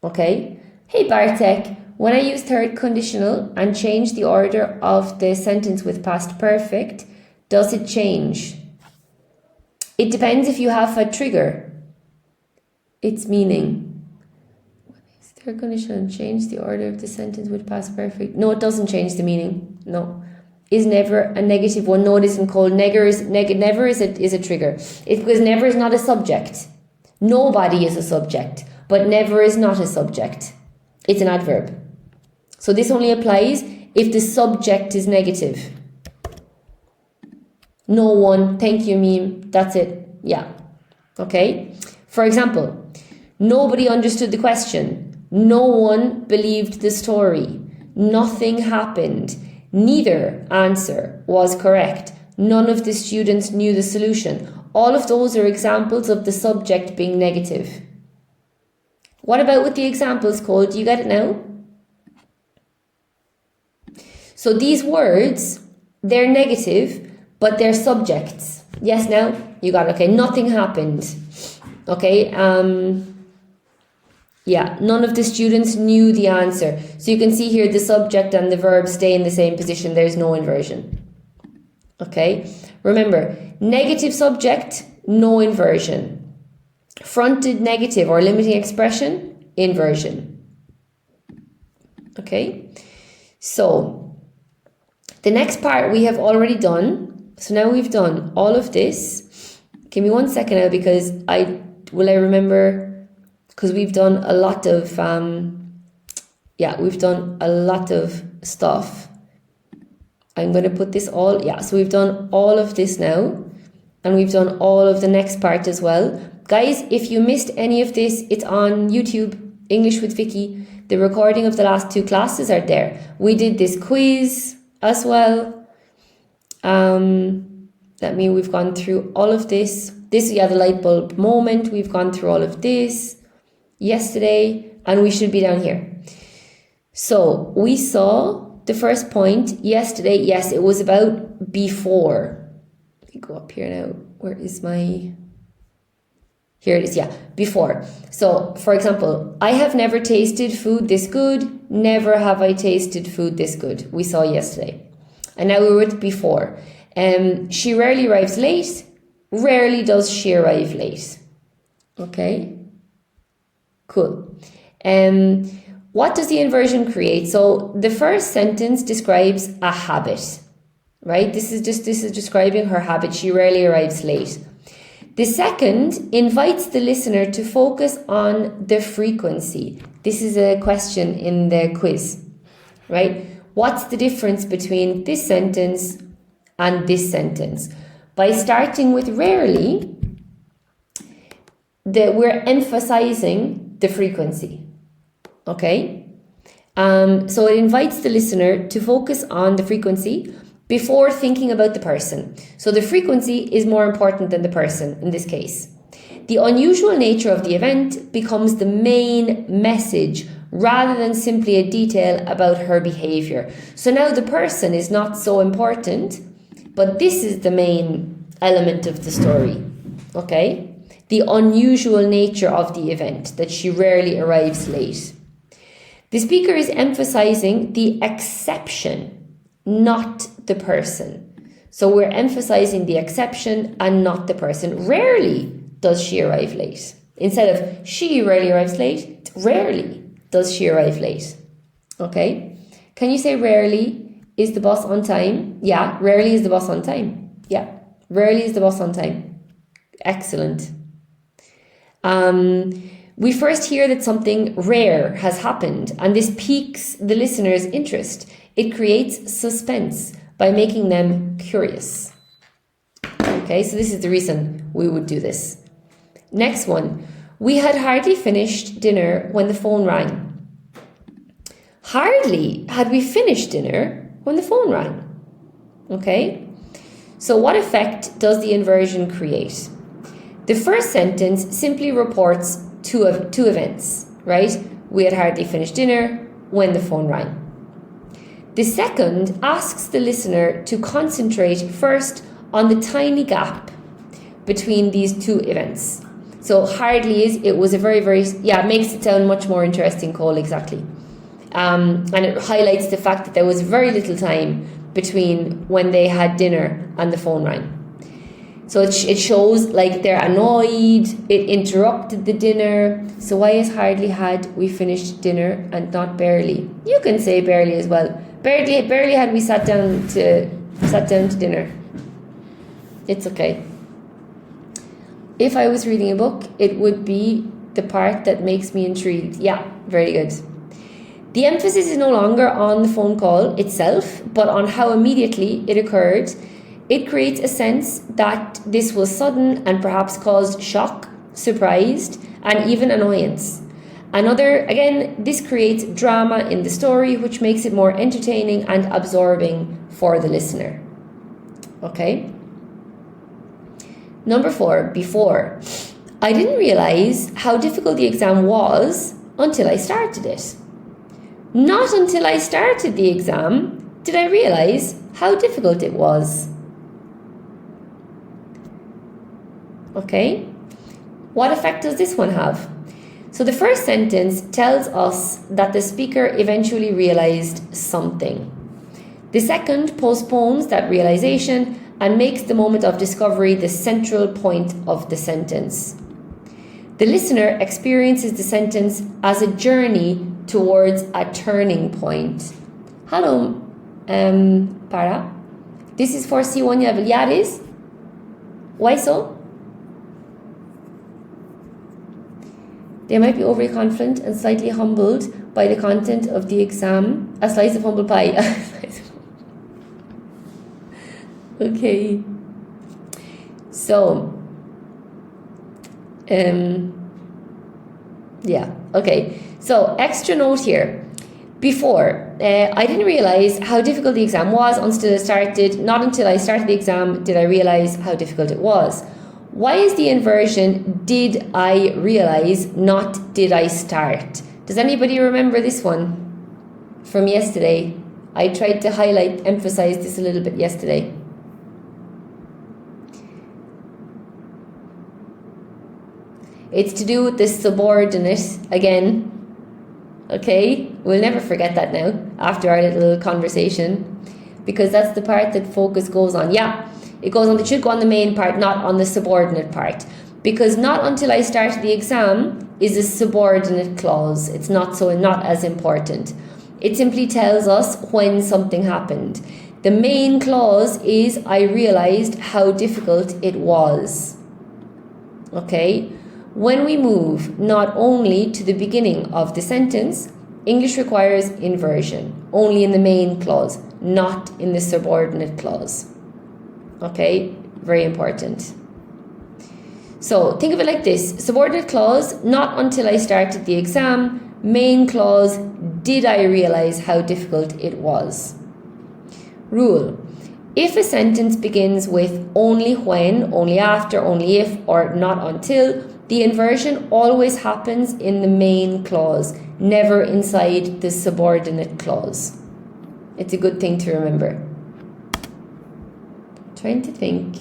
Okay? Hey Bartek, when I use third conditional and change the order of the sentence with past perfect, does it change? It depends if you have a trigger. Its meaning. Third conditional and change the order of the sentence with past perfect. No, it doesn't change the meaning. No. Is never a negative one? No, it isn't called. Never is a trigger. It's because never is not a subject. Nobody is a subject, but never is not a subject. It's an adverb. So this only applies if the subject is negative. No one, thank you, meme. That's it. Yeah. Okay. For example, nobody understood the question. No one believed the story. Nothing happened. Neither answer was correct. None of the students knew the solution. All of those are examples of the subject being negative. What about with the examples, Cole? Do you get it now? So these words, they're negative, but they're subjects. Yes, now? You got it. Okay, nothing happened. Okay, yeah, none of the students knew the answer. So you can see here the subject and the verb stay in the same position. There's no inversion. Okay, remember, negative subject, no inversion. Fronted negative or limiting expression, inversion. Okay, so the next part we have already done. So now we've done all of this. Give me 1 second now, because I remember, because we've done a lot of we've done a lot of stuff. I'm going to put this all, so we've done all of this now, and we've done all of the next part as well. Guys, if you missed any of this, it's on YouTube, English with Vikki. The recording of the last 2 classes are there. We did this quiz as well. We've gone through all of this. The light bulb moment. We've gone through all of this yesterday, and we should be down here. So we saw the first point yesterday. Yes, it was about before. Let me go up here now. Where is my... Here it is, before. So, for example, I have never tasted food this good. Never have I tasted food this good. We saw yesterday. And now we're with before. She rarely arrives late. Rarely does she arrive late. Okay? Cool. What does the inversion create? So the first sentence describes a habit, right? This is describing her habit. She rarely arrives late. The second invites the listener to focus on the frequency. This is a question in the quiz, right? What's the difference between this sentence and this sentence? By starting with rarely, we're emphasizing the frequency. Okay? So it invites the listener to focus on the frequency before thinking about the person. So the frequency is more important than the person in this case. The unusual nature of the event becomes the main message rather than simply a detail about her behavior. So now the person is not so important, but this is the main element of the story. Okay? The unusual nature of the event, that she rarely arrives late. The speaker is emphasizing the exception, not the person. So we're emphasizing the exception and not the person. Rarely does she arrive late. Instead of she rarely arrives late, rarely does she arrive late. Okay? Can you say rarely is the bus on time? Yeah, rarely is the bus on time. Yeah, rarely is the bus on time. Excellent. We first hear that something rare has happened, and this piques the listener's interest. It creates suspense by making them curious. Okay, so this is the reason we would do this. Next one. We had hardly finished dinner when the phone rang. Hardly had we finished dinner when the phone rang. Okay, so what effect does the inversion create? The first sentence simply reports two events, right? We had hardly finished dinner when the phone rang. The second asks the listener to concentrate first on the tiny gap between these 2 events. So hardly is, it was a very, very, it makes it sound much more interesting, Cole, exactly. And it highlights the fact that there was very little time between when they had dinner and the phone rang. So it shows like they're annoyed, it interrupted the dinner. So why is hardly had we finished dinner and not barely? You can say barely as well. Barely had we sat down to dinner. It's okay. If I was reading a book, it would be the part that makes me intrigued. Yeah, very good. The emphasis is no longer on the phone call itself, but on how immediately it occurred. It creates a sense that this was sudden and perhaps caused shock, surprise, and even annoyance. Again, this creates drama in the story, which makes it more entertaining and absorbing for the listener. Okay? Number 4, before. I didn't realize how difficult the exam was until I started it. Not until I started the exam did I realize how difficult it was. Okay? What effect does this one have? So the first sentence tells us that the speaker eventually realized something. The second postpones that realization and makes the moment of discovery the central point of the sentence. The listener experiences the sentence as a journey towards a turning point. Hello, Para. This is for C1 level. Yeah, it is. Why so? They might be overly confident and slightly humbled by the content of the exam. A slice of humble pie. Okay. So, yeah, okay. So, extra note here. Before, I didn't realize how difficult the exam was until I started. Not until I started the exam did I realize how difficult it was. Why is the inversion did I realize, not did I start? Does anybody remember this one from yesterday? I tried to emphasize this a little bit yesterday. It's to do with the subordinate again. Okay, we'll never forget that now after our little conversation, because that's the part that focus goes on. Yeah, it should go on the main part, not on the subordinate part, because not until I started the exam is a subordinate clause. It's not as important. It simply tells us when something happened. The main clause is I realized how difficult it was. Okay. When we move not only to the beginning of the sentence, English requires inversion, only in the main clause, not in the subordinate clause. Okay, very important. So think of it like this. Subordinate clause, not until I started the exam. Main clause, did I realize how difficult it was? Rule. If a sentence begins with only when, only after, only if, or not until, the inversion always happens in the main clause, never inside the subordinate clause. It's a good thing to remember. Trying to think.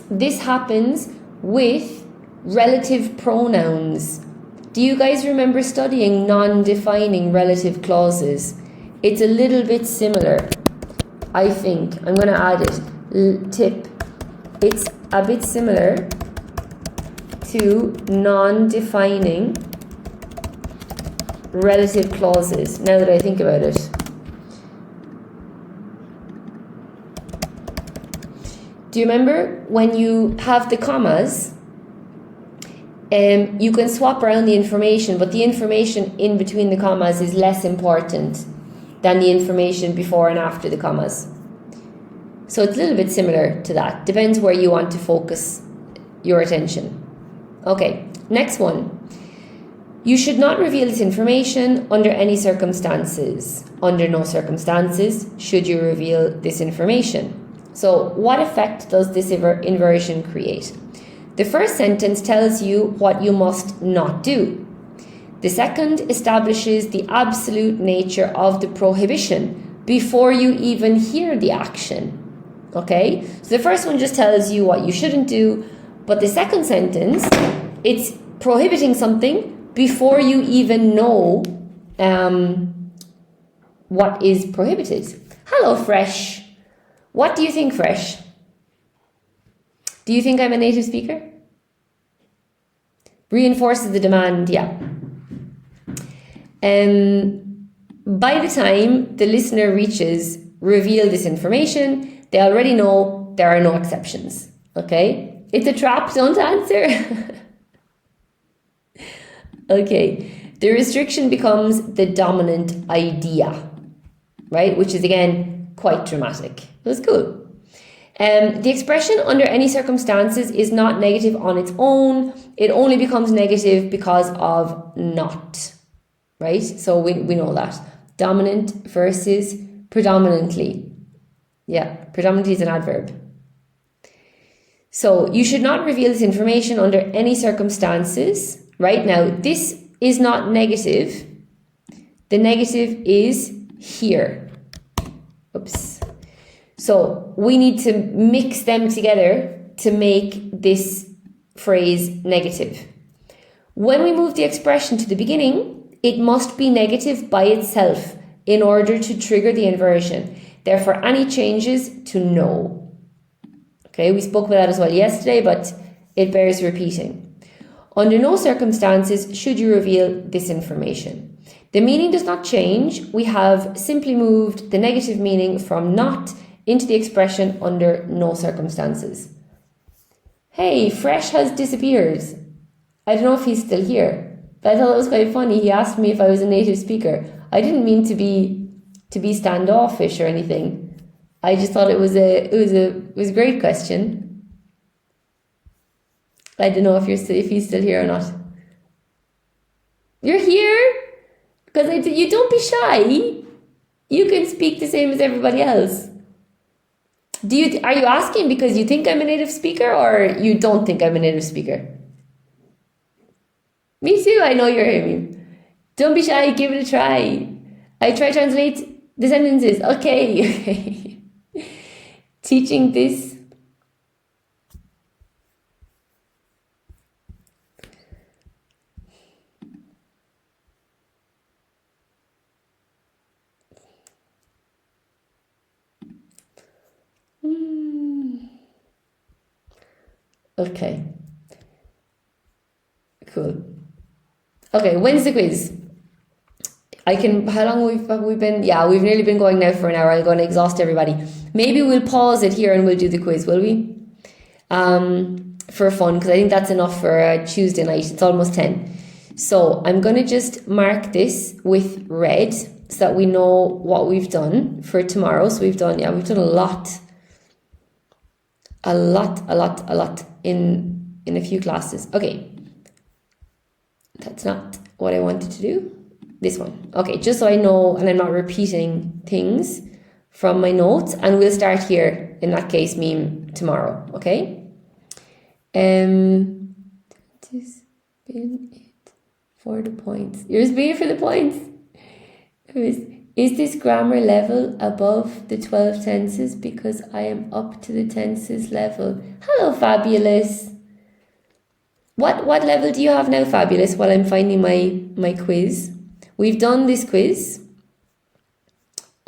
This happens with relative pronouns. Do you guys remember studying non-defining relative clauses? It's a little bit similar, I think. I'm going to add it. Tip. It's a bit similar to non-defining relative clauses, now that I think about it. Do you remember when you have the commas, you can swap around the information, but the information in between the commas is less important than the information before and after the commas. So it's a little bit similar to that. Depends where you want to focus your attention. Okay, next one. You should not reveal this information under any circumstances. Under no circumstances should you reveal this information. So what effect does this inversion create? The first sentence tells you what you must not do. The second establishes the absolute nature of the prohibition before you even hear the action. Okay, so the first one just tells you what you shouldn't do, but the second sentence, it's prohibiting something before you even know what is prohibited. Hello, Fresh. What do you think, Fresh? Do you think I'm a native speaker? Reinforces the demand, yeah. By the time the listener reaches reveal this information, they already know there are no exceptions. Okay? It's a trap, don't answer. Okay. The restriction becomes the dominant idea, right? Which is, again, quite dramatic. That's cool. The expression under any circumstances is not negative on its own. It only becomes negative because of not, right? So we know that. Dominant versus predominantly. Yeah, predominantly is an adverb. So you should not reveal this information under any circumstances. Right now, this is not negative. The negative is here. Oops. So we need to mix them together to make this phrase negative. When we move the expression to the beginning, it must be negative by itself in order to trigger the inversion. Therefore, any changes to no. Okay, we spoke about that as well yesterday, but it bears repeating. Under no circumstances should you reveal this information. The meaning does not change. We have simply moved the negative meaning from not into the expression under no circumstances. Hey, Fresh has disappeared. I don't know if he's still here, but I thought it was quite funny. He asked me if I was a native speaker. I didn't mean to be standoffish or anything. I just thought it was a great question. I don't know if he's still here or not. You're here? Because you don't be shy. You can speak the same as everybody else. Are you asking because you think I'm a native speaker or you don't think I'm a native speaker? Me too, I know you're hearing me. Don't be shy, give it a try. I try to translate the sentences. Okay. Teaching this. Okay. Cool. Okay, when's the quiz? How long have we been? Yeah, we've nearly been going now for an hour. I'm going to exhaust everybody. Maybe we'll pause it here and we'll do the quiz, will we? For fun, because I think that's enough for a Tuesday night. It's almost 10. So I'm going to just mark this with red so that we know what we've done for tomorrow. So we've done a lot. A lot in a few classes. Okay. That's not what I wanted to do. This one. Okay, just so I know and I'm not repeating things from my notes, and we'll start here, in that case, meme tomorrow, okay? That has been it for the points. You're just being for the points. Is this grammar level above the 12 tenses? Because I am up to the tenses level. Hello, Fabulous. What level do you have now, Fabulous, while I'm finding my quiz? We've done this quiz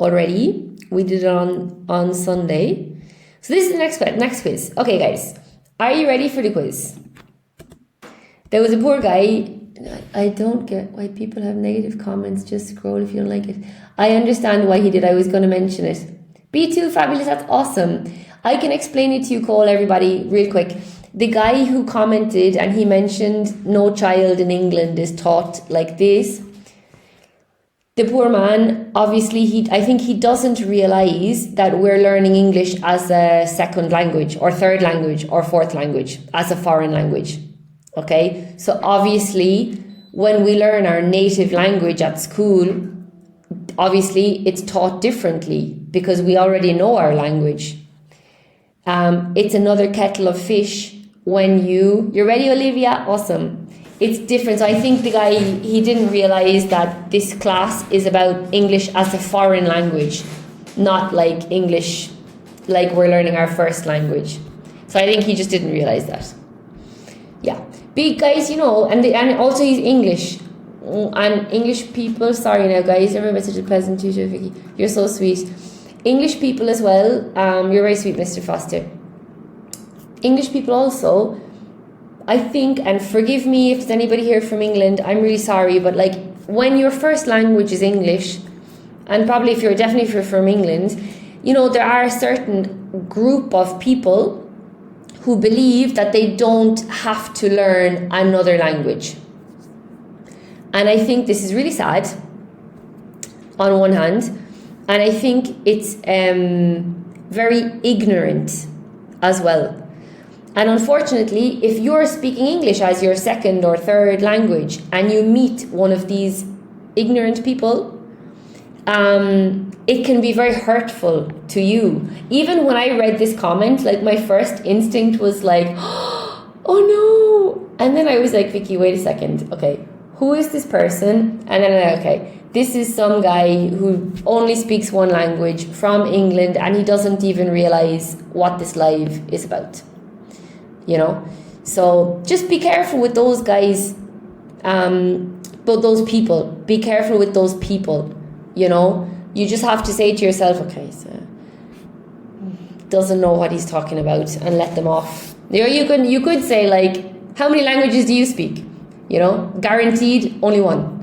already. We did it on Sunday. So this is the next quiz. Okay, guys. Are you ready for the quiz? There was a poor guy. I don't get why people have negative comments. Just scroll if you don't like it. I understand why he did. I was going to mention it. B2, Fabulous. That's awesome. I can explain it to you, Cole, everybody, real quick. The guy who commented and he mentioned no child in England is taught like this. The poor man, obviously, I think he doesn't realise that we're learning English as a second language or third language or fourth language, as a foreign language. Okay? So obviously, when we learn our native language at school, obviously it's taught differently because we already know our language. It's another kettle of fish when you're ready, Olivia? Awesome. It's different. So I think the guy, he didn't realise that this class is about English as a foreign language, not like English like we're learning our first language. So I think he just didn't realise that. Yeah. Big guys, and also he's English. And English people, sorry now guys, you're such a pleasant teacher, Vikki. You're so sweet. English people as well, you're very sweet, Mr. Foster. English people also, I think, and forgive me if there's anybody here from England, I'm really sorry, but like when your first language is English, and probably if you're from England, there are a certain group of people who believe that they don't have to learn another language. And I think this is really sad on one hand, and I think it's very ignorant as well. And unfortunately, if you're speaking English as your second or third language and you meet one of these ignorant people, it can be very hurtful to you. Even when I read this comment, like my first instinct was like, oh no. And then I was like, Vikki, wait a second. Okay, who is this person? And then, okay, this is some guy who only speaks one language from England and he doesn't even realize what this live is about. You know? So just be careful with those guys, but those people. Be careful with those people. You know, you just have to say to yourself, okay, so doesn't know what he's talking about, and let them off. You could say, like, how many languages do you speak? You know, guaranteed only one.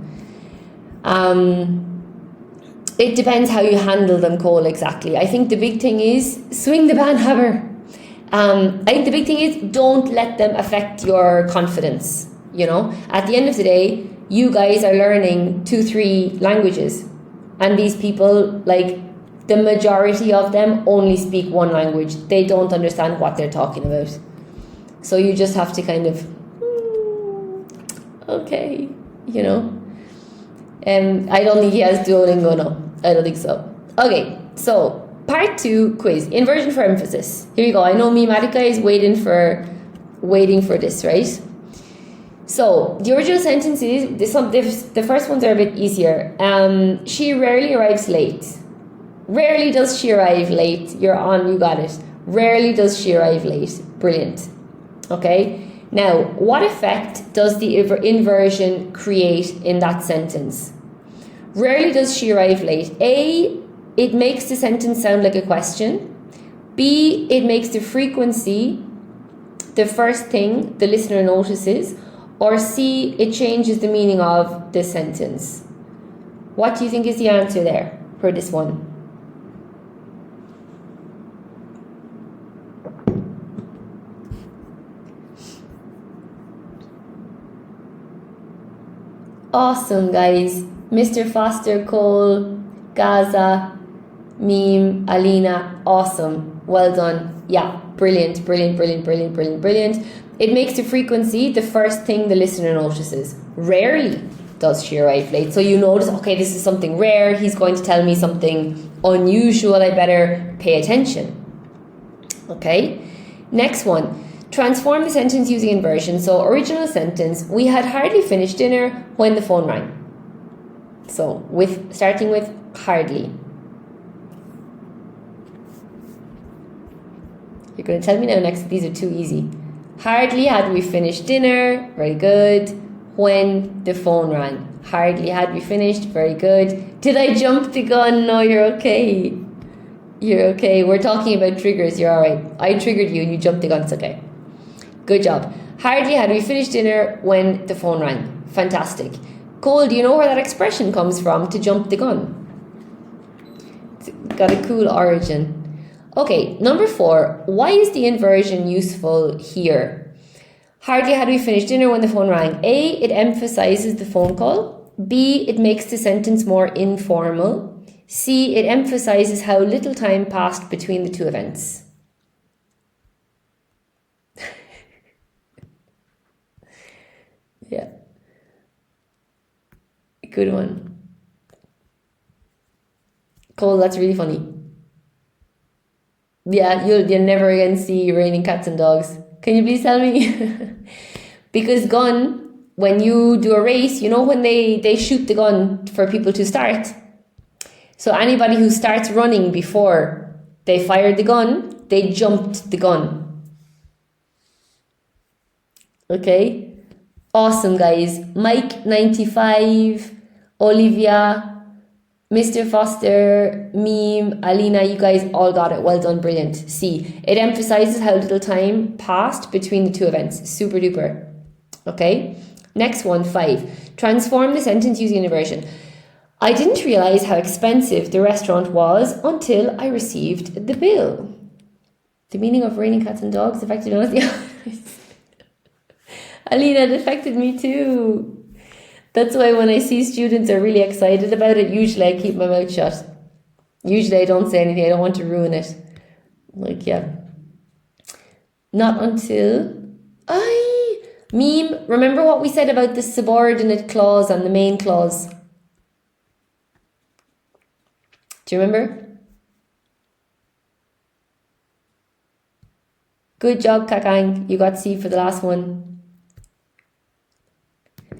It depends how you handle them, Cole, exactly. I think the big thing is swing the banhammer. I think the big thing is don't let them affect your confidence. You know, at the end of the day, you guys are learning 2-3 languages. And these people, like, the majority of them only speak one language. They don't understand what they're talking about. So you just have to kind of, okay, you know. I don't think he has Duolingo, no. I don't think so. Okay, so part 2 quiz, inversion for emphasis. Here you go. I know me, Matika, is waiting for this, right? So the original sentence is the first ones are a bit easier. She rarely arrives late. Rarely does she arrive late. You're on, you got it. Rarely does she arrive late. Brilliant. Okay. Now, what effect does the inversion create in that sentence? Rarely does she arrive late. A, it makes the sentence sound like a question. B, it makes the frequency the first thing the listener notices. Or C, it changes the meaning of the sentence. What do you think is the answer there for this one? Awesome, guys. Mr. Foster, Cole, Gaza, Meme, Alina, awesome. Well done. Yeah, brilliant, brilliant, brilliant, brilliant, brilliant, brilliant. It makes the frequency the first thing the listener notices. Rarely does she arrive late. So you notice, okay, this is something rare. He's going to tell me something unusual. I better pay attention. Okay. Next one. Transform the sentence using inversion. So original sentence, we had hardly finished dinner when the phone rang. So starting with hardly. You're going to tell me now next, these are too easy. Hardly had we finished dinner, very good, when the phone rang. Hardly had we finished, very good. Did I jump the gun? No, you're okay. You're okay. We're talking about triggers, you're alright. I triggered you and you jumped the gun, it's okay. Good job. Hardly had we finished dinner when the phone rang. Fantastic. Cole, do you know where that expression comes from, to jump the gun? It's got a cool origin. Okay, number 4. Why is the inversion useful here? Hardly had we finished dinner when the phone rang. A, it emphasizes the phone call. B, it makes the sentence more informal. C, it emphasizes how little time passed between the two events. Yeah. Good one. Cole, that's really funny. Yeah, you'll never again see raining cats and dogs. Can you please tell me? Because gun, when you do a race, you know when they shoot the gun for people to start. So anybody who starts running before they fired the gun, they jumped the gun. Okay? Awesome, guys. Mike, 95, Olivia, Mr. Foster, Meme, Alina, you guys all got it. Well done, brilliant. C, it emphasizes how little time passed between the two events. Super duper. Okay, next one, 5. Transform the sentence using inversion. I didn't realize how expensive the restaurant was until I received the bill. The meaning of raining cats and dogs affected me. Alina, it affected me too. That's why when I see students are really excited about it, usually I keep my mouth shut. Usually I don't say anything. I don't want to ruin it. Like, yeah. Not until... Meme, remember what we said about the subordinate clause and the main clause? Do you remember? Good job, Kakang. You got C for the last one.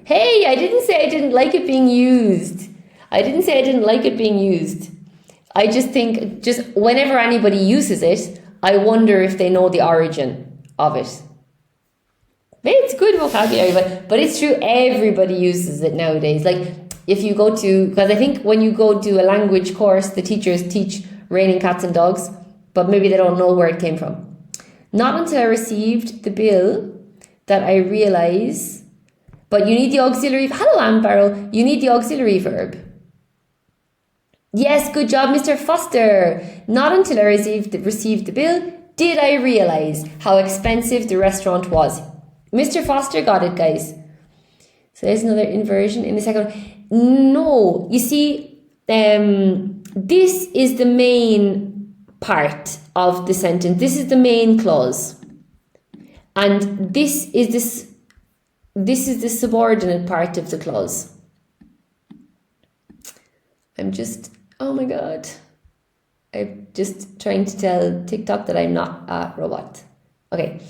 Hey, I didn't say I didn't like it being used. I didn't say I didn't like it being used. I just think, just whenever anybody uses it, I wonder if they know the origin of it. It's good vocabulary, but it's true, everybody uses it nowadays. Like, if you go to, because I think when you go to a language course, the teachers teach raining cats and dogs, but maybe they don't know where it came from. Not until I received the bill that I realise, but you need the auxiliary, hello Ambarrow, you need the auxiliary verb. Yes, good job, Mr. Foster. Not until I received the bill did I realise how expensive the restaurant was. Mr. Foster got it, guys. So there's another inversion in the second one. No, you see, this is the main part of the sentence. This is the main clause. And this is the subordinate part of the clause. Oh my God. I'm just trying to tell TikTok that I'm not a robot. Okay.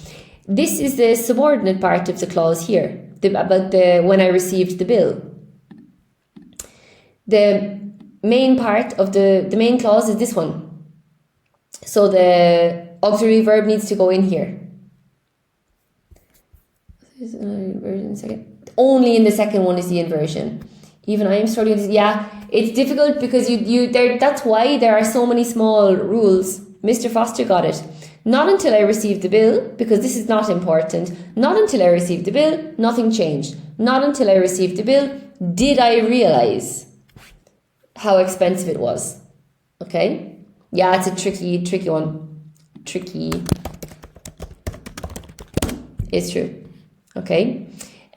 This is the subordinate part of the clause here, about when I received the bill. The main part of the main clause is this one. So the auxiliary verb needs to go in here. There's another inversion second. Only in the second one is the inversion. Even I am struggling with this. Yeah, it's difficult because that's why there are so many small rules. Mr. Foster got it. Not until I received the bill, because this is not important. Not until I received the bill, nothing changed. Not until I received the bill, did I realise how expensive it was. Okay? Yeah, it's a tricky one. Tricky. It's true. Okay?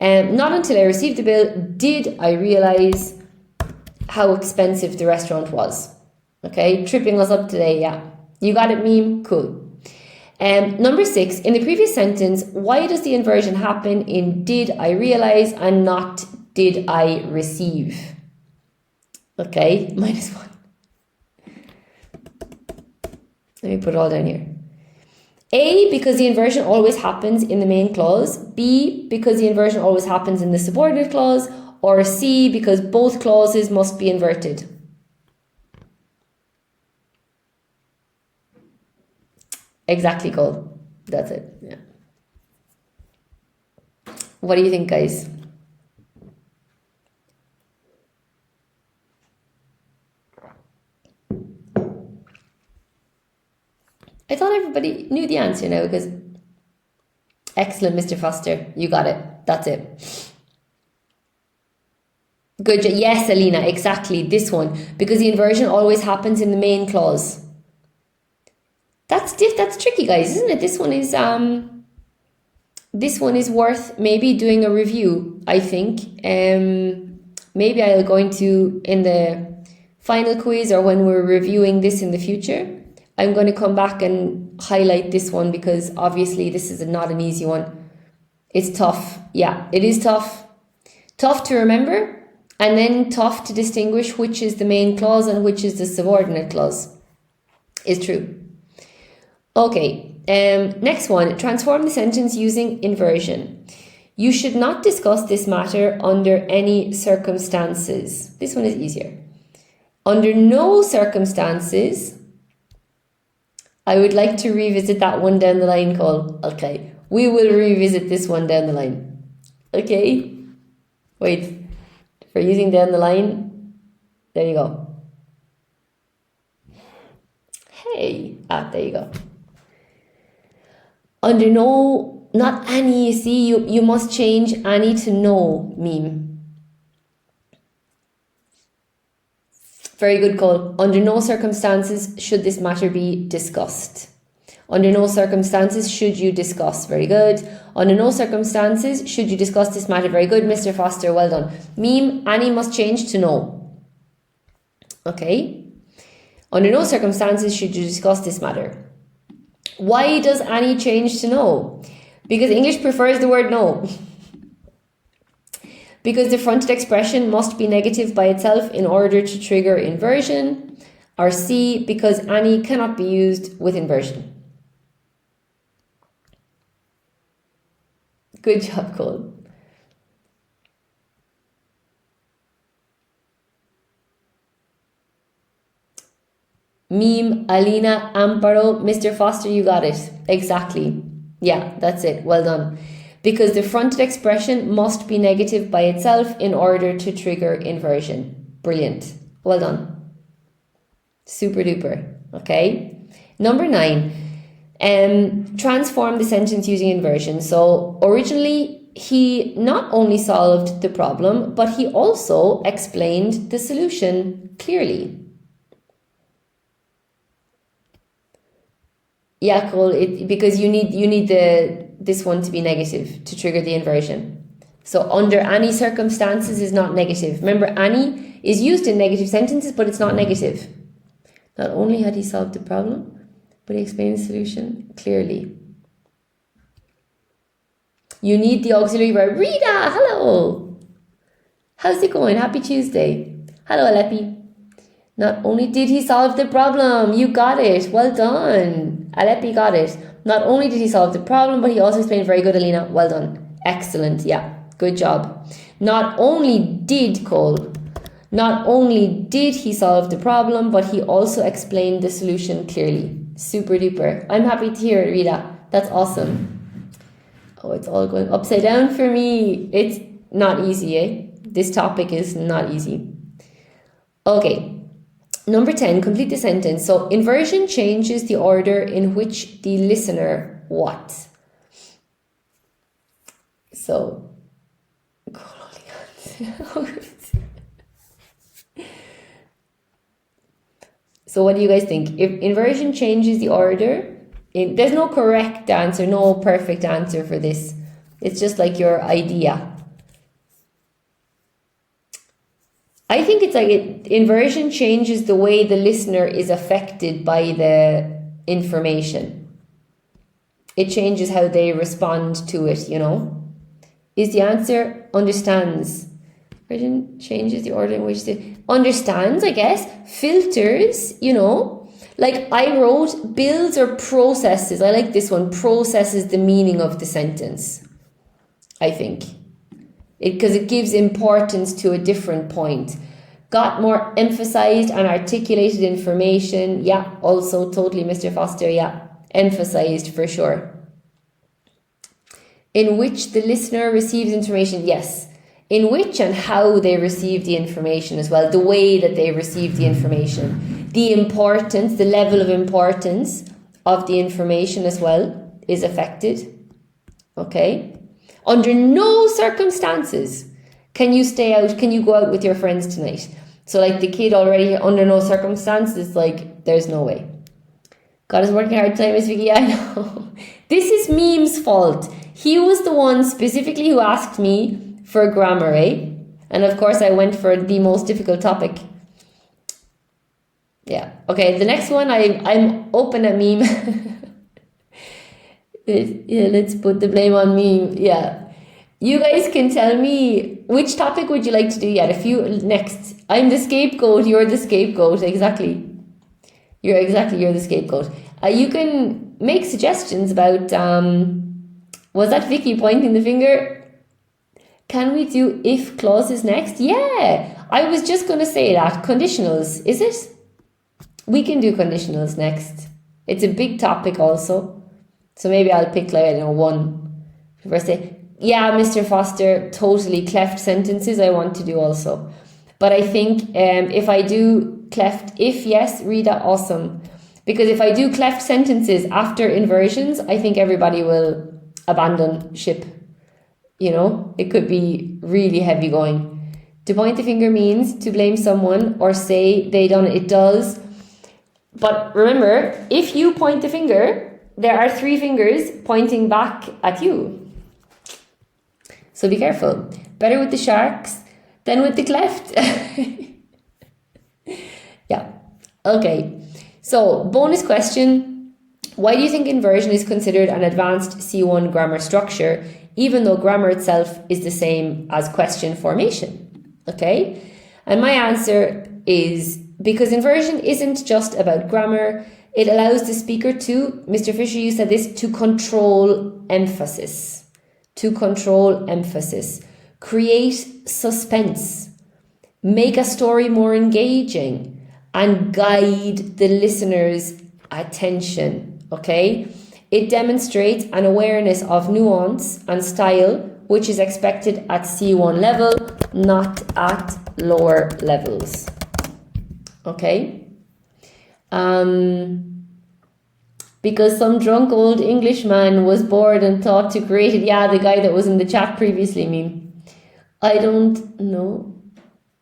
Not until I received the bill, did I realise how expensive the restaurant was. Okay? Tripping us up today, yeah. You got it, meme? Cool. Number 6, in the previous sentence, why does the inversion happen in did I realise and not did I receive? Okay, -1. Let me put it all down here. A, because the inversion always happens in the main clause. B, because the inversion always happens in the subordinate clause. Or C, because both clauses must be inverted. Exactly, Cole. That's it. Yeah. What do you think, guys? I thought everybody knew the answer now because... Excellent, Mr. Foster. You got it. That's it. Good job. Yes, Alina, exactly. This one. Because the inversion always happens in the main clause. That's tricky, guys, isn't it? This one is worth maybe doing a review, I think. Maybe I'll go into in the final quiz or when we're reviewing this in the future. I'm going to come back and highlight this one because obviously this is not an easy one. It's tough. Yeah, it is tough. Tough to remember and then tough to distinguish which is the main clause and which is the subordinate clause. It's true. Okay, next one. Transform the sentence using inversion. You should not discuss this matter under any circumstances. This one is easier. Under no circumstances... I would like to revisit that one down the line, Cole. Okay. We will revisit this one down the line. Okay. Wait. For using down the line. There you go. Hey. There you go. Under no, not any, you see, you must change any to no meme. Very good, Cole. Under no circumstances should this matter be discussed. Under no circumstances should you discuss. Very good. Under no circumstances should you discuss this matter. Very good, Mr. Foster. Well done. Meme, any must change to no. Okay. Under no circumstances should you discuss this matter. Why does Annie change to no? Because English prefers the word no. Because the fronted expression must be negative by itself in order to trigger inversion. Or C, because Annie cannot be used with inversion. Good job, Cole. Meme, Alina, Amparo, Mr. Foster, you got it. Exactly. Yeah, that's it. Well done. Because the fronted expression must be negative by itself in order to trigger inversion. Brilliant. Well done. Super duper. Okay. Number 9. Transform the sentence using inversion. So originally, he not only solved the problem, but he also explained the solution clearly. Yeah, Cole, because you need this one to be negative to trigger the inversion. So under any circumstances is not negative. Remember, any is used in negative sentences, but it's not negative. Not only had he solved the problem, but he explained the solution clearly. You need the auxiliary verb. Rita, hello. How's it going? Happy Tuesday. Hello, Aleppi. Not only did he solve the problem, you got it. Well done. Aleppi got it. Not only did he solve the problem, but he also explained very good, Alina. Well done. Excellent. Yeah, good job. Not only did he solve the problem, but he also explained the solution clearly. Super duper. I'm happy to hear it, Rita. That's awesome. Oh, it's all going upside down for me. It's not easy, eh? This topic is not easy. Okay. Number 10, complete the sentence. So, inversion changes the order in which the listener what? So, so what do you guys think? If inversion changes the order, there's no correct answer, no perfect answer for this. It's just like your idea. I think it's like inversion changes the way the listener is affected by the information. It changes how they respond to it, you know. Is the answer understands? Inversion changes the order in which they understands, I guess. Filters, you know. Like I wrote builds or processes. I like this one. Processes the meaning of the sentence, I think. Because it gives importance to a different point. Got more emphasized and articulated information. Yeah, also totally, Mr. Foster. Yeah, emphasized for sure. In which the listener receives information. Yes. In which and how they receive the information as well. The way that they receive the information. The importance, the level of importance of the information as well is affected. Okay. Under no circumstances can you stay out, can you go out with your friends tonight. So like the kid already, under no circumstances, like there's no way. God is working hard tonight, Miss Vikki. I know. This is Meme's fault. He was the one specifically who asked me for grammar, eh? And of course I went for the most difficult topic. Yeah. Okay, the next one, I'm open at Meme. Yeah, let's put the blame on me. Yeah. You guys can tell me which topic would you like to do yet? Next. I'm the scapegoat, you're the scapegoat. Exactly. You're the scapegoat. You can make suggestions about was that Vikki pointing the finger? Can we do if clauses next? Yeah. I was just gonna say that. Conditionals, is it? We can do conditionals next. It's a big topic also. So maybe I'll pick like, I don't know, one. First say, yeah, Mr. Foster, totally cleft sentences I want to do also. But I think if I do cleft if, yes, Rita, awesome. Because if I do cleft sentences after inversions, I think everybody will abandon ship. You know, it could be really heavy going. To point the finger means to blame someone or say they done it. It does. But remember, if you point the finger, there are 3 fingers pointing back at you. So be careful. Better with the sharks than with the cleft. Yeah. Okay. So bonus question. Why do you think inversion is considered an advanced C1 grammar structure, even though grammar itself is the same as question formation? Okay, and my answer is because inversion isn't just about grammar. It allows the speaker to, Mr. Fisher, you said this, to control emphasis. To control emphasis. Create suspense. Make a story more engaging. And guide the listener's attention. Okay? It demonstrates an awareness of nuance and style, which is expected at C1 level, not at lower levels. Okay? Because some drunk old Englishman was bored and thought to create it. Yeah, the guy that was in the chat previously, meme. I don't know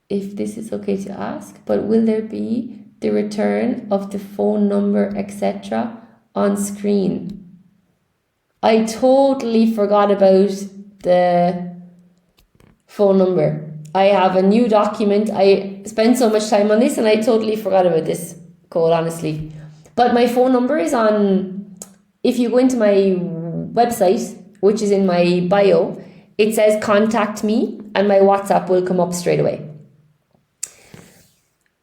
if this is okay to ask, but will there be the return of the phone number, etc. on screen? I totally forgot about the phone number. I have a new document. I spent so much time on this and I totally forgot about this code, honestly. But my phone number is on, if you go into my website, which is in my bio, it says contact me and my WhatsApp will come up straight away.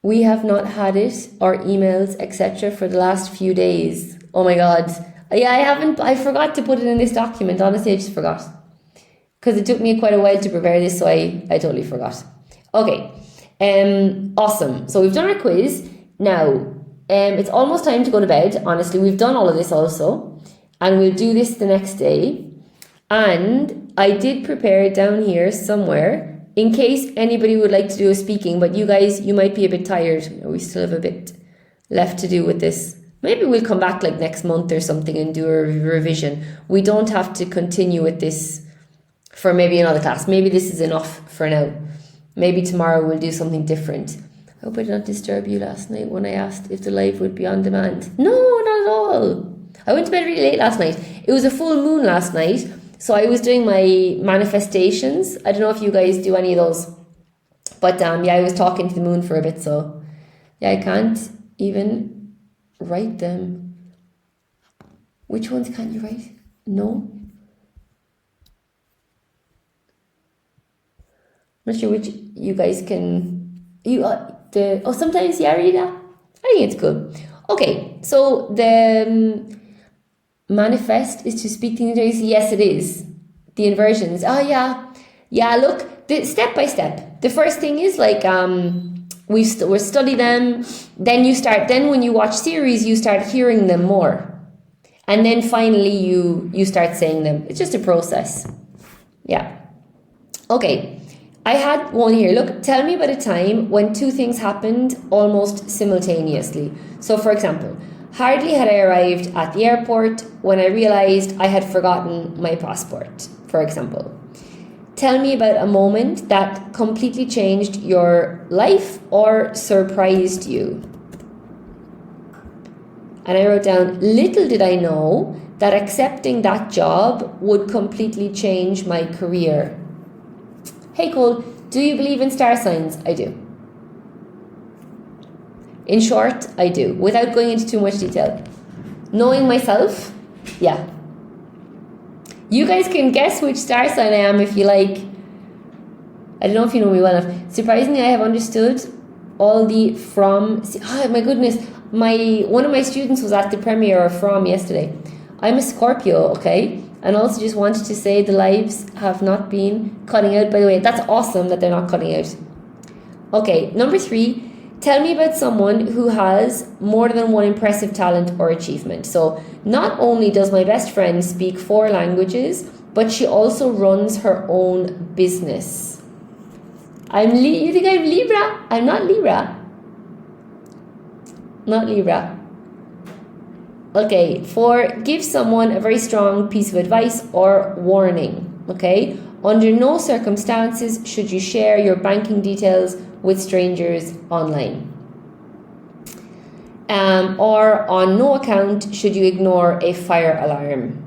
We have not had it or emails, etc. for the last few days. Oh my God. Yeah, I forgot to put it in this document. Honestly, I just forgot. Because it took me quite a while to prepare this, so I totally forgot. Okay. Awesome. So we've done our quiz. Now, it's almost time to go to bed. Honestly, we've done all of this also. And we'll do this the next day. And I did prepare down here somewhere in case anybody would like to do a speaking. But you guys, you might be a bit tired. We still have a bit left to do with this. Maybe we'll come back like next month or something and do a revision. We don't have to continue with this for maybe another class. Maybe this is enough for now. Maybe tomorrow we'll do something different. I hope I did not disturb you last night when I asked if the live would be on demand. No, not at all. I went to bed really late last night. It was a full moon last night, so I was doing my manifestations. I don't know if you guys do any of those. But yeah, I was talking to the moon for a bit, so yeah, I can't even write them. Which ones can't you write? No. I'm not sure which you guys can. Sometimes yeah, Rita. I think it's good. Okay, so the manifest is to speak things. Yes, it is. The inversions. Oh yeah. Look, step by step. The first thing is like we study them. Then you start. Then when you watch series, you start hearing them more, and then finally you start saying them. It's just a process. Yeah. Okay. I had one here. Look, tell me about a time when two things happened almost simultaneously. So, for example, hardly had I arrived at the airport when I realized I had forgotten my passport, for example. Tell me about a moment that completely changed your life or surprised you. And I wrote down, little did I know that accepting that job would completely change my career. Hey Cole, do you believe in star signs? I do. In short, I do. Without going into too much detail. Knowing myself, yeah. You guys can guess which star sign I am if you like. I don't know if you know me well enough. Surprisingly, I have understood all the from... Oh my goodness. One of my students was at the premiere of From yesterday. I'm a Scorpio, okay? And also just wanted to say the lives have not been cutting out. By the way, that's awesome that they're not cutting out. Okay, number 3. Tell me about someone who has more than one impressive talent or achievement. So not only does my best friend speak 4 languages, but she also runs her own business. You think I'm Libra? I'm not Libra. Not Libra. Okay, 4, give someone a very strong piece of advice or warning, okay? Under no circumstances should you share your banking details with strangers online. Or on no account should you ignore a fire alarm.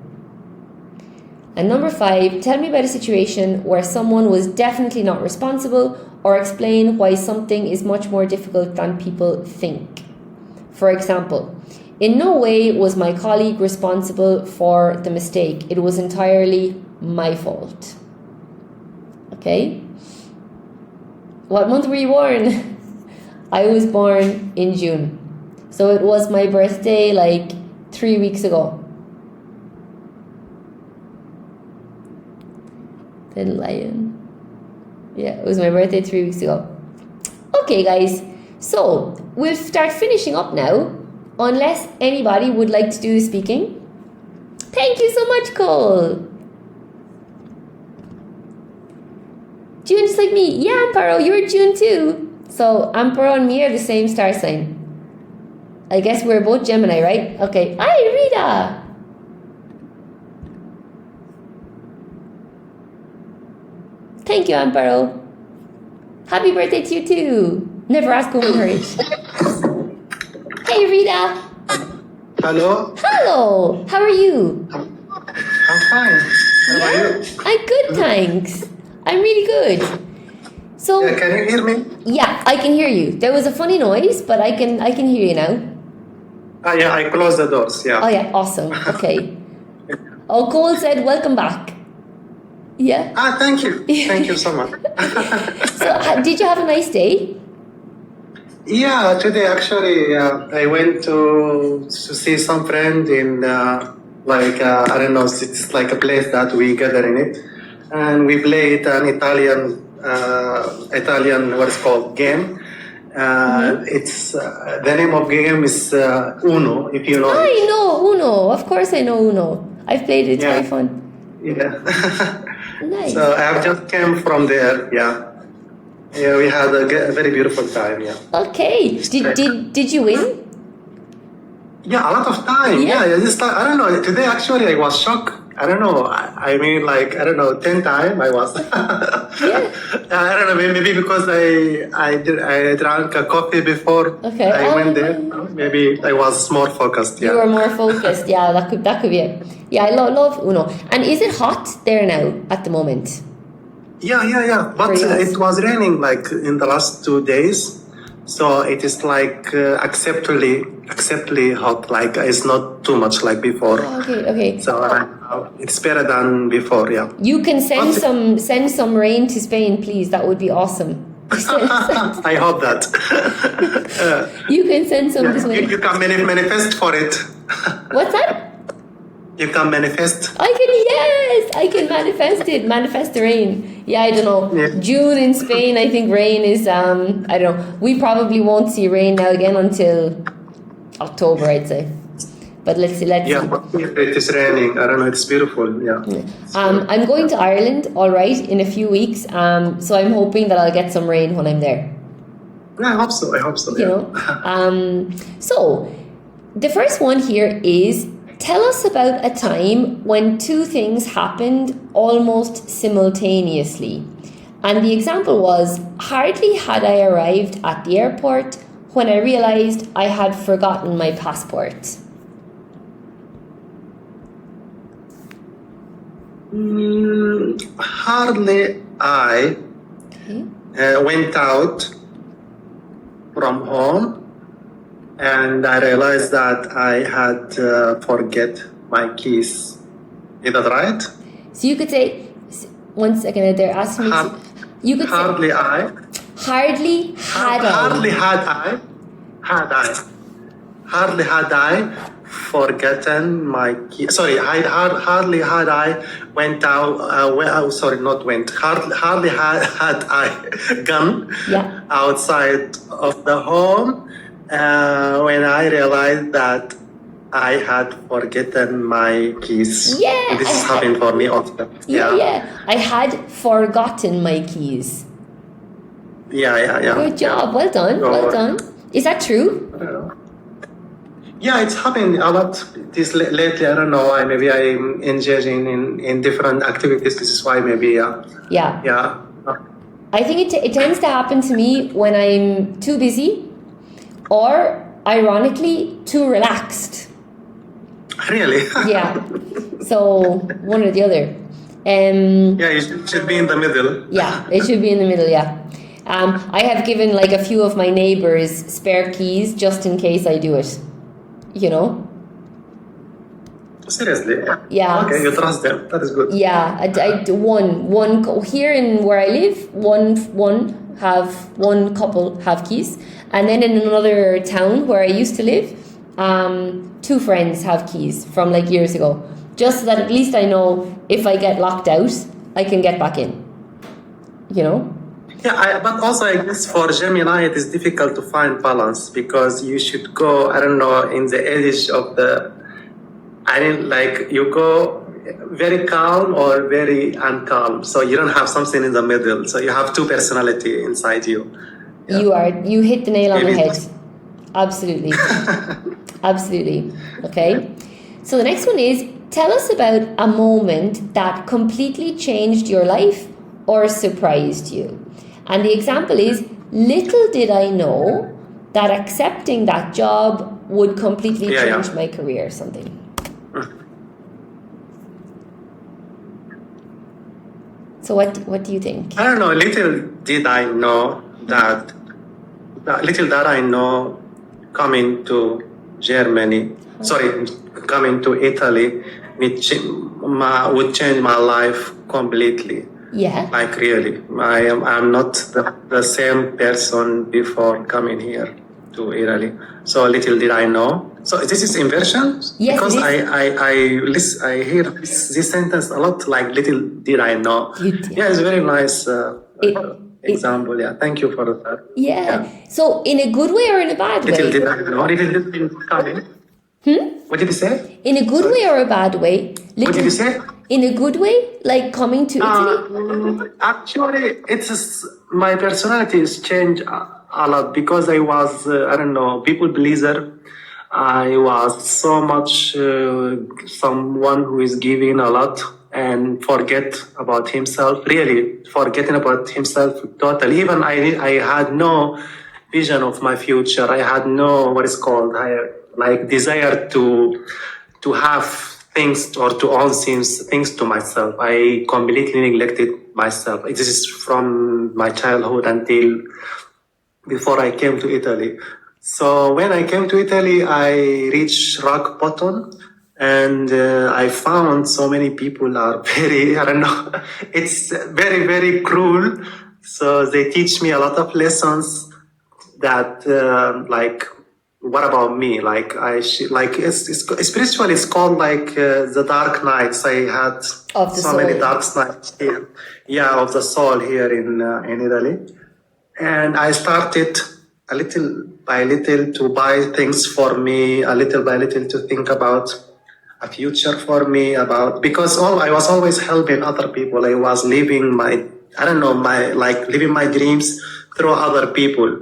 And number 5, tell me about a situation where someone was definitely not responsible or explain why something is much more difficult than people think. For example, In no way was my colleague responsible for the mistake. It was entirely my fault. Okay? What month were you born? I was born in June. So it was my birthday like 3 weeks ago. The lion. Yeah, it was my birthday 3 weeks ago. Okay, guys. So we'll start finishing up now, unless anybody would like to do the speaking. Thank you so much, Cole. June just like me. Yeah, Amparo, you're June too. So Amparo and me are the same star sign. I guess we're both Gemini, right? Okay. Hi, Rita. Thank you, Amparo. Happy birthday to you too. Never ask woman her age. Hey, Rita. Hello. Hello. How are you? I'm fine. How are you? I'm good, thanks. I'm really good. So Yeah, can you hear me? yeah, I can hear you. There was a funny noise, but I can hear you now. Yeah, I closed the doors. Yeah. Oh yeah, awesome. Okay. Oh, Cole said, "Welcome back." Yeah. Thank you. Thank you so much. So, did you have a nice day? Yeah, today actually I went to see some friend in I don't know, it's like a place that we gather in it, and we played an Italian what's called game. It's the name of game is Uno, if you know. I know Uno. Of course, I know Uno. I've played it. It's Yeah. very fun. Yeah. Nice. So I have just came from there. Yeah. Yeah, we had a very beautiful time. Yeah. Okay. Did you win? Yeah, a lot of time. Yeah. Yeah, just I don't know. Today actually I was shocked. I don't know. I mean, like I don't know, 10 times I was. Yeah. I don't know. Maybe because I drank a coffee before Okay. I went there. Maybe I was more focused. Yeah. You were more focused. Yeah, that could be it. Yeah, I love Uno. And is it hot there now at the moment? Yeah. But it was raining like in the last 2 days, so it is like acceptably hot. Like it's not too much like before. Oh, okay. So it's better than before. Yeah. You can send some rain to Spain, please. That would be awesome. I hope that. You can send some this way. You can manifest for it. What's that? You can manifest. I can manifest it. Manifest the rain. Yeah, I don't know. Yeah. June in Spain, I think rain is I don't know. We probably won't see rain now again until October, I'd say. But let's see. Yeah, but it is raining. I don't know. It's beautiful. Yeah. I'm going to Ireland, all right, in a few weeks. So I'm hoping that I'll get some rain when I'm there. Yeah, I hope so. You know. So the first one here is, tell us about a time when two things happened almost simultaneously. And the example was, hardly had I arrived at the airport when I realized I had forgotten my passport. Hardly I went out from home, and I realized that I had forget my keys. Is that right? So you could say, 1 second, they're asking me. You could hardly say, I. hardly had I. Hardly had I forgotten my key. Sorry, hardly had I went out. Hardly had I gone outside of the home when I realized that I had forgotten my keys. Yeah, this has happened for me often. Yeah. I had forgotten my keys. Yeah. Good job. Well done. Is that true? Yeah, it's happened a lot this lately. I don't know. Maybe I'm engaging in different activities. This is why maybe. Yeah. I think it tends to happen to me when I'm too busy, or ironically too relaxed. Really? Yeah. So one or the other. Yeah, it should be in the middle. Yeah, it should be in the middle. Yeah. I have given like a few of my neighbors spare keys just in case I do it. you know. Seriously? Yeah. Okay, you trust them. That is good. Yeah, here in where I live, one couple have keys, and then in another town where I used to live, two friends have keys from like years ago, just so that at least I know if I get locked out, I can get back in. You know. Yeah, but also I guess for Gemini it is difficult to find balance because you should go, I don't know, in the edge of you go very calm or very uncalm. So you don't have something in the middle. So you have two personality inside you. Yeah. You hit the nail on the Maybe. head. Absolutely. Absolutely. Okay. So the next one is, tell us about a moment that completely changed your life or surprised you. And the example is, little did I know that accepting that job would completely change my career or something. So what do you think? I don't know. Little did I know coming to coming to Italy, which would change my life completely. Yeah. Like really, I'm not the same person before coming here to Italy. So little did I know. So this is inversion? Yes, because I hear this sentence a lot. Like little did I know. Yeah, it's very nice example. Yeah, thank you for that. Yeah. So in a good way or in a bad way? Little did I know. Little did coming. What did you say? In a good way or a bad way? What did you say? In a good way, like coming to Italy? Actually, my personality has changed a lot because I was, people pleaser. I was so much someone who is giving a lot and forget about himself, really forgetting about himself totally. Even I had no vision of my future. I had no, desire to have things or to own things to myself. I completely neglected myself. This is from my childhood until before I came to Italy. So when I came to Italy, I reached rock bottom, and I found so many people are very, it's very, very cruel. So they teach me a lot of lessons that, what about me? Spiritually, it's called the dark nights. I had many dark nights here. Yeah, of the soul here in Italy. And I started a little by little to buy things for me, a little by little to think about a future for me, because I was always helping other people. I was living living my dreams through other people.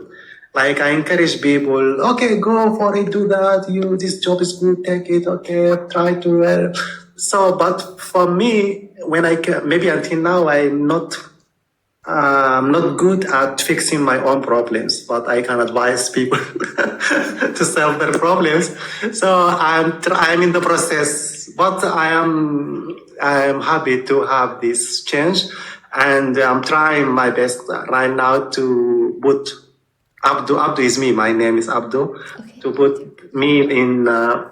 Like I encourage people, okay, go for it, do that. This job is good, take it. Okay, try to. But for me, maybe until now, I'm not good at fixing my own problems, but I can advise people to solve their problems. So I'm in the process, but I am happy to have this change, and I'm trying my best right now to put Abdu is me. My name is Abdu. Okay. To put me in a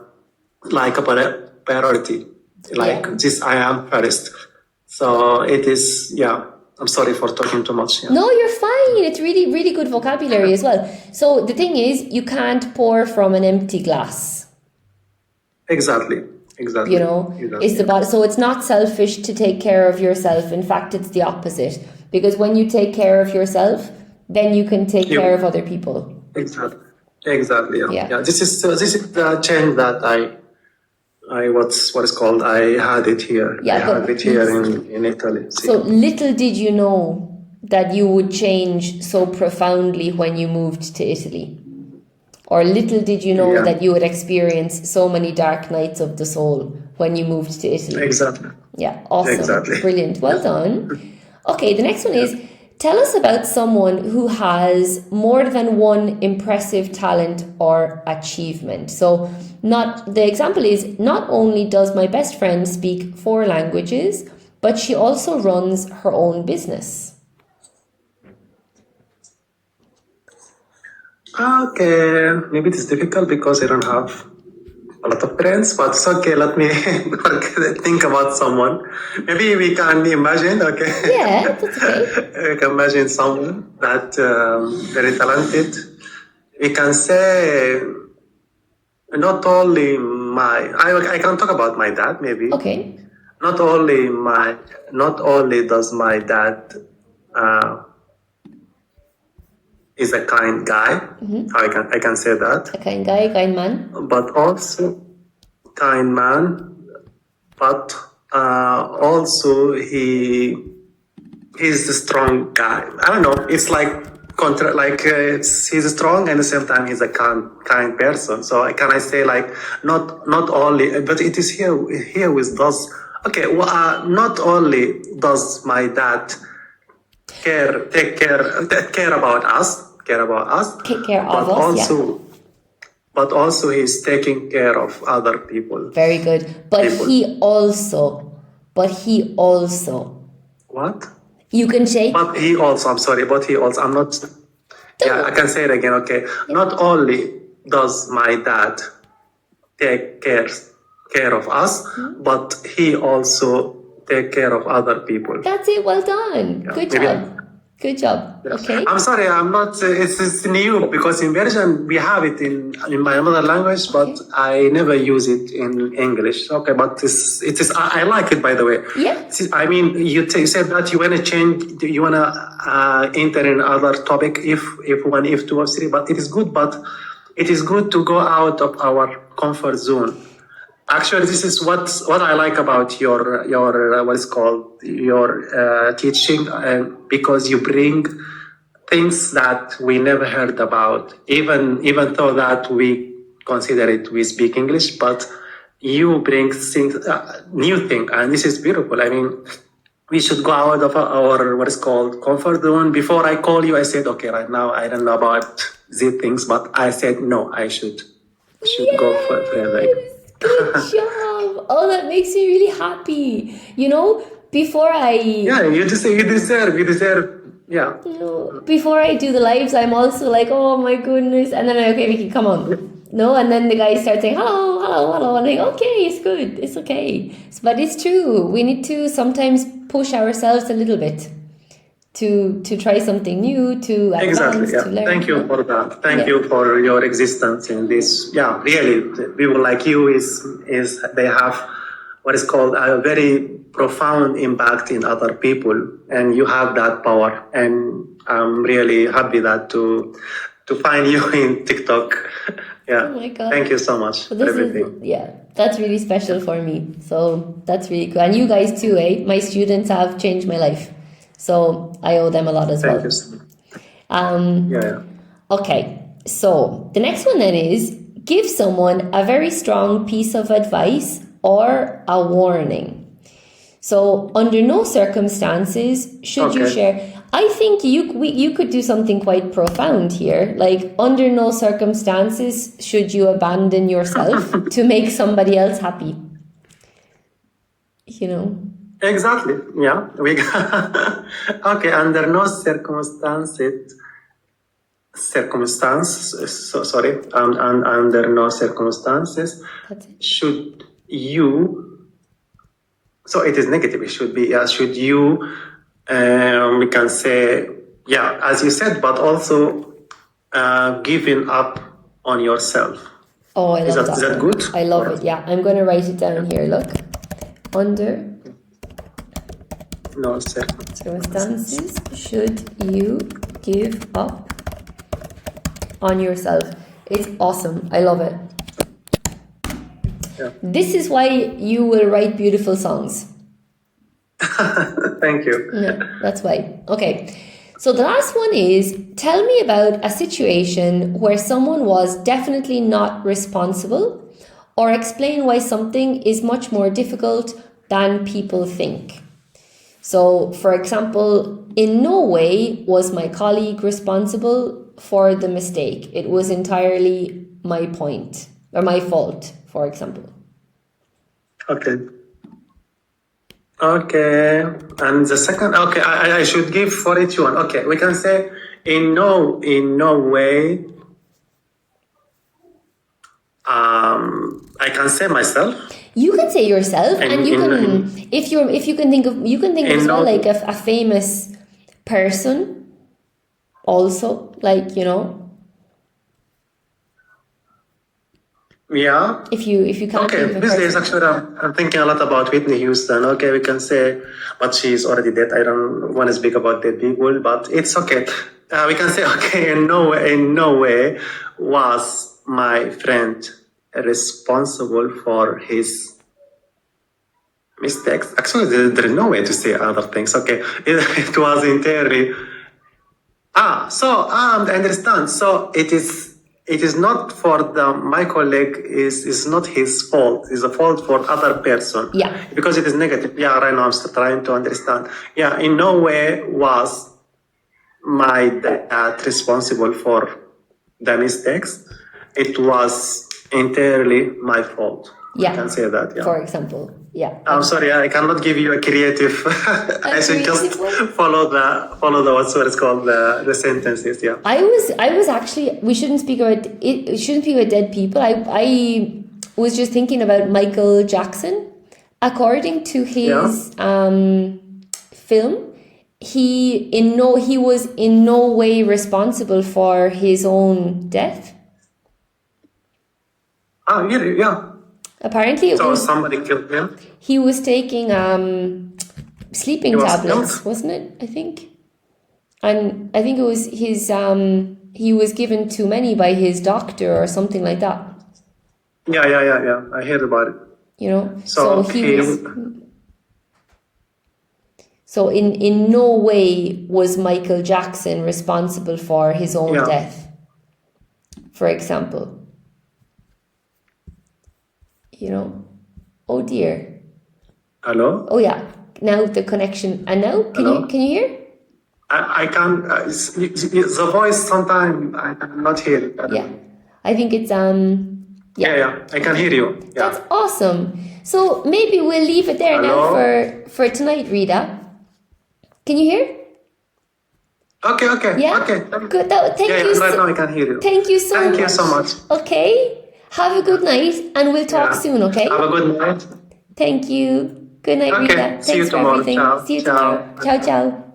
priority, this I am first. So it is, yeah. I'm sorry for talking too much. Yeah. No, you're fine. It's really, really good vocabulary as well. So the thing is, you can't pour from an empty glass. Exactly. You know, so it's not selfish to take care of yourself. In fact, it's the opposite. Because when you take care of yourself, then you can take care of other people. Exactly. Yeah. This is the change that I had it here. Yeah, I had it here in Italy. So little did you know that you would change so profoundly when you moved to Italy. Or little did you know that you would experience so many dark nights of the soul when you moved to Italy. Exactly. Yeah, awesome. Exactly. Brilliant. Well done. Okay, the next one is, tell us about someone who has more than one impressive talent or achievement. So the example is, not only does my best friend speak 4 languages, but she also runs her own business. Okay, maybe it's difficult because I don't have a lot of friends, but it's okay. Let me think about someone. Maybe we can imagine, okay? Yeah, that's okay. We can imagine someone that very talented. We can say not only I can talk about my dad, maybe. Okay. Not only does my dad is a kind guy. I can say that. A kind guy, kind man. But also kind man. But also he's a strong guy. I don't know. It's like he's strong and at the same time he's a kind person. So can I say like not only, but it is here with does. Okay, well, not only does my dad care about us, Take care but of us, also but also he's taking care of other people. Very good. But he also. What? You can say. But he also, I'm not. Yeah, I can say it again. Okay, not only does my dad take care of us, but he also take care of other people. That's it. Well done. Yeah, Good maybe job. Good job. Okay. I'm sorry, I'm not. It's new because inversion we have it in my mother language, but I never use it in English. Okay, but it is. I like it, by the way. Yeah. I mean, you said that you wanna change, you wanna enter in other topic if one, if two, or three. But it is good. But it is good to go out of our comfort zone. Actually, this is what I like about your what is called your teaching, because you bring things that we never heard about, even though that we consider it we speak English, but you bring things new thing, and this is beautiful. I mean, we should go out of our what is called comfort zone. Before I call you, I said, okay, right now I don't know about these things, but I said no, I should go further. Good job. Oh, that makes me really happy. You know, before I... Yeah, you deserve. Yeah. You know, before I do the lives, I'm also like, oh my goodness. And then I'm like, okay, Vikki, come on. No, and then the guys start saying, hello. And I'm like, okay, it's good. It's okay. But it's true. We need to sometimes push ourselves a little bit to try something new, to advance, to learn. Thank you for that. Thank you for your existence in this. Yeah, really, people like you is they have what is called a very profound impact in other people, and you have that power. And I'm really happy that to find you in TikTok. Yeah. Oh my God. Thank you so much for everything. That's really special for me. So that's really cool. And you guys too, eh? My students have changed my life. So I owe them a lot as well. Thank you. Okay, so the next one then is give someone a very strong piece of advice or a warning. So under no circumstances should you share. I think you could do something quite profound here. Like under no circumstances should you abandon yourself to make somebody else happy. You know. Exactly. Yeah. Okay. Under no circumstances. Under no circumstances should you. So it is negative. It should be. Should you? We can say. Yeah, as you said, but also giving up on yourself. Oh, I love that. Is that good? I love it. Yeah, I'm going to write it down here. Look, under no circumstances should you give up on yourself. It's awesome. I love it. Yeah. This is why you will write beautiful songs. Thank you. Yeah, that's why. Okay. So the last one is, tell me about a situation where someone was definitely not responsible, or explain why something is much more difficult than people think. So, for example, in no way was my colleague responsible for the mistake. It was entirely my point, or my fault, for example. Okay. And the second, okay, I should give for each one. Okay, we can say in no way I can say myself. You can say yourself, and you can, if you can think of as well, like a famous person, also, like, you know. Yeah. If you can't. Okay, think of a these days person. actually I'm thinking a lot about Whitney Houston. Okay, we can say, but she's already dead. I don't want to speak about dead people, but it's okay. We can say, okay, in no way was my friend responsible for his mistakes. Actually, there is no way to say other things. Okay, it was entirely. I understand. So it is not for my colleague is not his fault. It's a fault for other person. Yeah. Because it is negative. Yeah, right now I'm still trying to understand. Yeah, in no way was my dad responsible for the mistakes. It was entirely my fault. Yeah. I can say that. Yeah. For example. Yeah. I'm sorry, I cannot give you a creative. I should just follow the what's it's called the sentences. Yeah. I was actually, we shouldn't speak about it. Shouldn't speak about dead people. I was just thinking about Michael Jackson. According to his film, he was in no way responsible for his own death. Oh, yeah. Apparently, somebody killed him. He was taking sleeping tablets, wasn't it? I think, and I think it was his. He was given too many by his doctor or something like that. Yeah. I heard about it. You know, so he was. So in no way was Michael Jackson responsible for his own death. For example. You know, oh dear. Hello? Oh yeah, now the connection. And now, can you hear? I can't, the voice sometimes I cannot hear it. Yeah, I think it's, Yeah, I can hear you. Yeah. That's awesome. So maybe we'll leave it there now for tonight, Rita. Can you hear? Okay. Yeah? Okay. Good. Thank you. Right now I can hear you. Thank you so much. Thank you so much. Okay. Have a good night, and we'll talk soon, okay? Have a good night. Thank you. Good night, Rita. Thanks See you for tomorrow. everything. Ciao. See you tomorrow. Ciao.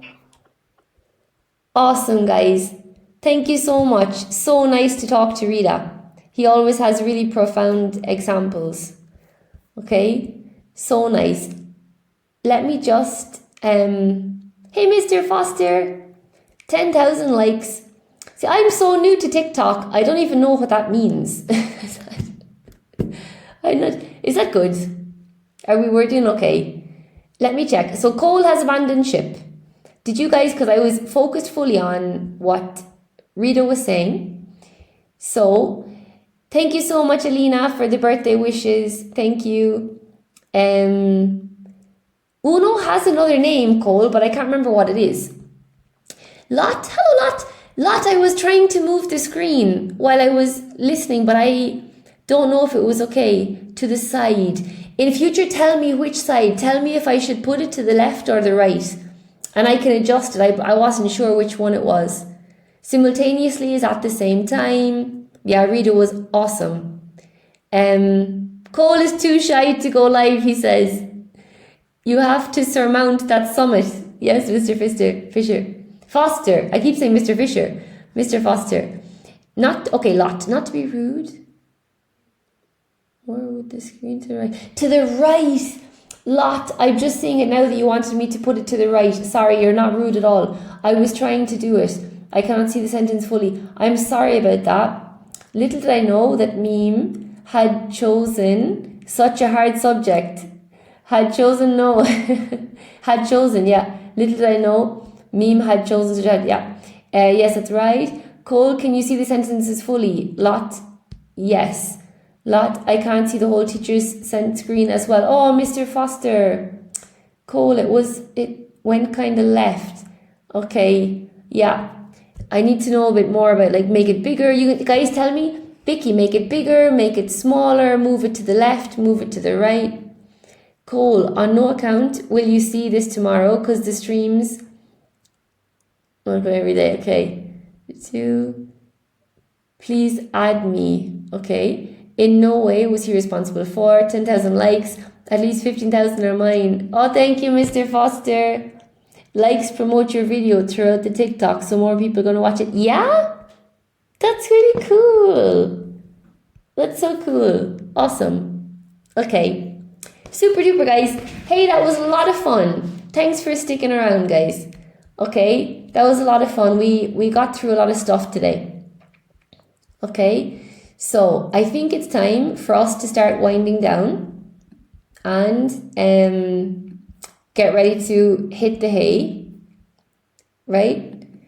Awesome, guys. Thank you so much. So nice to talk to Rita. He always has really profound examples. Okay? So nice. Let me just... Hey, Mr. Foster. 10,000 likes. See, I'm so new to TikTok, I don't even know what that means. Is that good? We're doing okay? Let me check. So Cole has abandoned ship. Did you guys, because I was focused fully on what Rita was saying. So, thank you so much, Alina, for the birthday wishes. Thank you. Uno has another name, Cole, but I can't remember what it is. Lot, hello Lot. Lot, I was trying to move the screen while I was listening, but I don't know if it was okay. To the side. In future, tell me which side. Tell me if I should put it to the left or the right. And I can adjust it. I wasn't sure which one it was. Simultaneously is at the same time. Yeah, Rita was awesome. Cole is too shy to go live, he says. You have to surmount that summit. Yes, Mr. Fisher. Foster. I keep saying Mr. Fisher. Mr. Foster. Lot, not to be rude. Or with the screen to the right? To the right! Lot, I'm just seeing it now that you wanted me to put it to the right. Sorry, you're not rude at all. I was trying to do it. I cannot see the sentence fully. I'm sorry about that. Little did I know that meme had chosen such a hard subject. Had chosen, yeah. Little did I know meme had chosen such a, yeah. Yes, that's right. Cole, can you see the sentences fully? Lot, yes. Lot, I can't see the whole teacher's screen as well. Oh, Mr. Foster. Cole, it went kind of left. Okay, yeah. I need to know a bit more about, like, make it bigger. You guys tell me, Vikki, make it bigger, make it smaller, move it to the left, move it to the right. Cole, on no account will you see this tomorrow because the streams won't go every day. Okay. 2. Please add me. Okay. in no way was he responsible for. 10,000 likes, at least 15,000 are mine. Oh, thank you, Mr. Foster. Likes promote your video throughout the TikTok, so more people are going to watch it. Yeah? That's really cool. That's so cool. Awesome. Okay. Super duper, guys. Hey, that was a lot of fun. Thanks for sticking around, guys. Okay, that was a lot of fun. We got through a lot of stuff today. Okay, so I think it's time for us to start winding down and get ready to hit the hay, right?